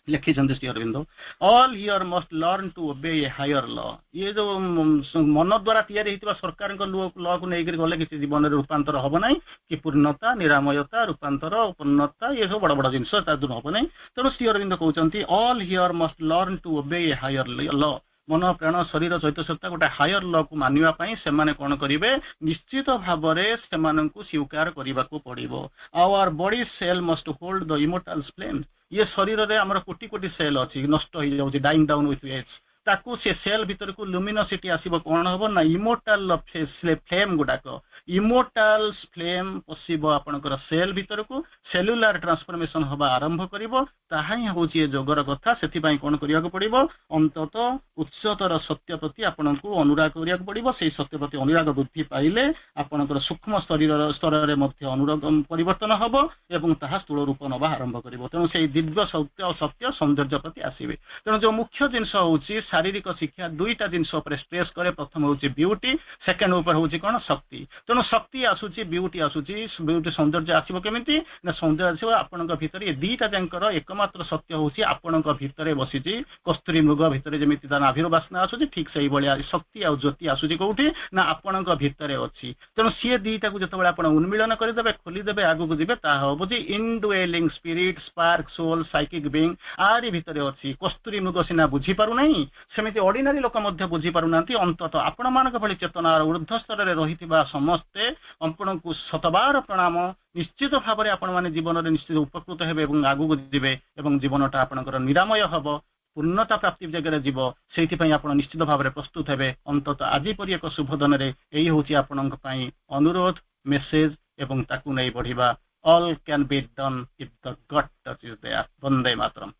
लिखी Shri Aurobindo all here must learn to obey a higher law ये जो मन द्वारा तैयारी होता सरकार लॉ को लेकर गले किसी जीवन में रूपांतर हम ना कि पूर्णता निरामयता रूपांतर पूर्णता ये सब बड़ बड़ जिनस हम ना तेणु श्री अरविंद कहते all here must learn to obey a higher law मन प्राण शरीर चैत्य सत्ता गोटे हायर लॉ को मानिबा से कौन करेंगे निश्चित भाव में से स्वीकार करने को पड़ो our body cell must hold the immortal flame ये शरीर रे हमर कोटी कोटी सेल अछि नष्ट हो जाउछि डाइंग डाउन विथ एज ताकू से सेल भीतर को लुमिनोसिटी आसीबो कोन हबो ना इमोर्टल फ्लेम गुडाक इमोर्टल फ्लेम पसिबो आपनकर सेल भीतर को सेलुलर ट्रांसफॉर्मेशन हबा आरंभ करिवो ताहा ही होछि ए जोगर कथा सेति पई कोन करिया को पड़िबो अंतत उच्चतर सत्य प्रति आपनको अनुराग करिया को पड़िबो सेही सत्य प्रति अनुराग वृद्धि पाइले आपनकर सूक्ष्म शरीर स्तर रे मध्य अनुराग परिवर्तन हबो एवं ताहा स्थूल रूप नबा आरंभ करिवो तेणु सेही दिव्य सत्य सौंदर्य प्रति आसीबे तेणु जो मुख्य जिंस होछि शारीरिक शिक्षा दुईटा जिनस स्ट्रेस करे प्रथम हूँ ब्यूटी सेकेंड ऊपर हूँ कौन शक्ति तेणु शक्ति आसूची ब्यूटी आसूची ब्यूटी सौंदर्य आसो केमी ना सौंदर्य आसो आपण भितर ये दीटा जाकर एकमात्र सत्य हूँ आपण भितर बसी कस्तूरी मृग भितर जमी नाभिर बास्ना आसूची ठीक से भाया शक्ति आ ज्योति आसूची कौटी ना आपण भितर अच्छी तेणु सी दीटा को जो आप उन्मीलन करदे खोलीदे आगू को जी हम indwelling spirit spark soul psychic being आरी भितर अच्छी कस्तूरी मृग सीना बुझी पारना सेमती ऑर्डिनरी लोक बुझी पारना अंतत आपण मान भली चेतनार ऊर्ध्व स्तर में रही समस्ते आपण को शतबार प्रणाम निश्चित भाव में आपण मैंने जीवन में निश्चित उपकृत हेबे आगू को जीवे जीवनटा आपणकर निरामय हम ପୂର୍ଣ୍ଣତା ପ୍ରାପ୍ତି ଜାଗାରେ ଯିବ ସେଇଥିପାଇଁ ଆପଣ ନିଶ୍ଚିତ ଭାବରେ ପ୍ରସ୍ତୁତ ହେବେ। ଅନ୍ତତଃ ଆଜି ପରି ଏକ ଶୁଭ ଦିନରେ ଏଇ ହେଉଛି ଆପଣଙ୍କ ପାଇଁ ଅନୁରୋଧ, ମେସେଜ ଏବଂ ତାକୁ ନେଇ ବଢିବା। All can be done if the God touch is there. ବନ୍ଦେ ମାତରମ୍।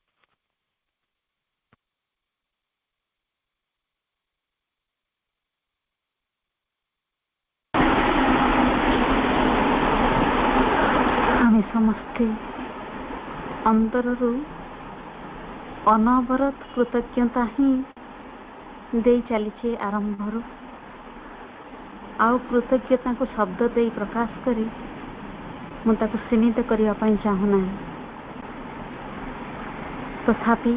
ଆମେ ସମସ୍ତେ ଅନ୍ତରରୁ ଅନବରତ କୃତଜ୍ଞତା ହିଁ ଦେଇ ଚାଲିଛେ ଆରମ୍ଭରୁ। ଆଉ କୃତଜ୍ଞତାକୁ ଶବ୍ଦ ଦେଇ ପ୍ରକାଶ କରି ମୁଁ ତାକୁ ସୀମିତ କରିବା ପାଇଁ ଚାହୁଁନାହିଁ। ତଥାପି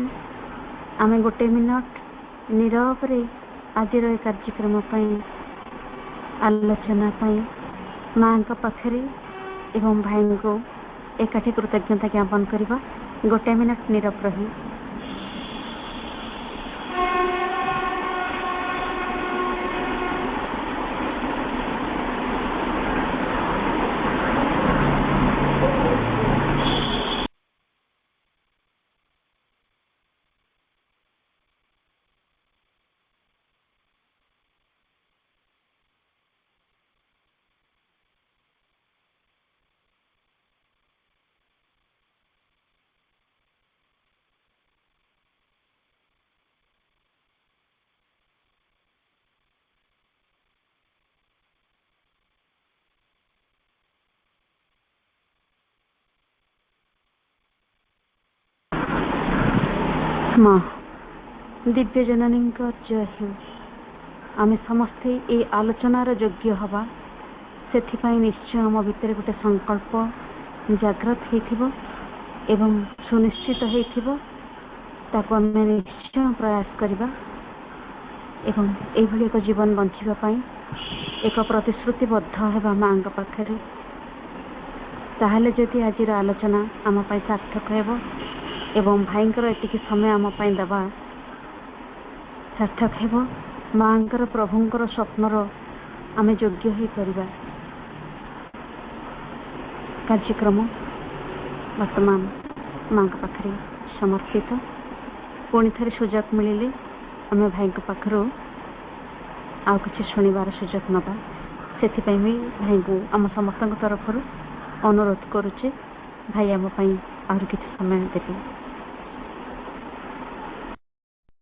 ଆମେ 1 ମିନିଟ୍ ନୀରବରେ ଆଜିର ଏ କାର୍ଯ୍ୟକ୍ରମ ପାଇଁ, ଆଲୋଚନା ପାଇଁ ମାଙ୍କ ପାଖରେ ଏବଂ ଭାଇଙ୍କୁ ଏକାଠି କୃତଜ୍ଞତା ଜ୍ଞାପନ କରିବା। 1 ମିନିଟ୍ ନୀରବ ରହି ମା ଦିବ୍ୟ ଜନନୀଙ୍କ ଜୟ ହେଉ। ଆମେ ସମସ୍ତେ এই ଆଲୋଚନାର ଯୋଗ୍ୟ ହେବା, ସେଥିପାଇଁ ନିଶ୍ଚୟ ଆମ ଭିତରେ ଗୋଟେ ସଂକଳ୍ପ ଜାଗ୍ରତ ହେଇଥିବ ଏବଂ ସୁନିଶ୍ଚିତ ହେଇଥିବ। ତାକୁ ଆମେ ନିଶ୍ଚୟ ପ୍ରୟାସ କରିବା ଏବଂ ଏଇଭଳି ଏକ ଜୀବନ ବଞ୍ଚିବା ପାଇଁ ଏକ ପ୍ରତିଶ୍ରୁତିବଦ୍ଧ ହେବା ମାଙ୍କ ପାଖରେ। ତାହେଲେ ଯଦି ଆଜିର ଆଲୋଚନା ଆମ ପାଇଁ ସାର୍ଥକ ହେବ ଏବଂ ଭାଇଙ୍କର ଏତିକି ସମୟ ଆମ ପାଇଁ ଦେବା ସାର୍ଥକ ହେବ, ମାଙ୍କର ପ୍ରଭୁଙ୍କର ସ୍ୱପ୍ନର ଆମେ ଯୋଗ୍ୟ ହେଇପାରିବା। କାର୍ଯ୍ୟକ୍ରମ ବର୍ତ୍ତମାନ ମାଙ୍କ ପାଖରେ ସମର୍ପିତ। ପୁଣି ଥରେ ସୁଯୋଗ ମିଳିଲେ ଆମେ ଭାଇଙ୍କ ପାଖରୁ ଆଉ କିଛି ଶୁଣିବାର ସୁଯୋଗ ନେବା। ସେଥିପାଇଁ ବି ଭାଇଙ୍କୁ ଆମ ସମସ୍ତଙ୍କ ତରଫରୁ ଅନୁରୋଧ କରୁଛେ, ଭାଇ ଆମ ପାଇଁ ଆହୁରି କିଛି ସମୟ ଦେବେ।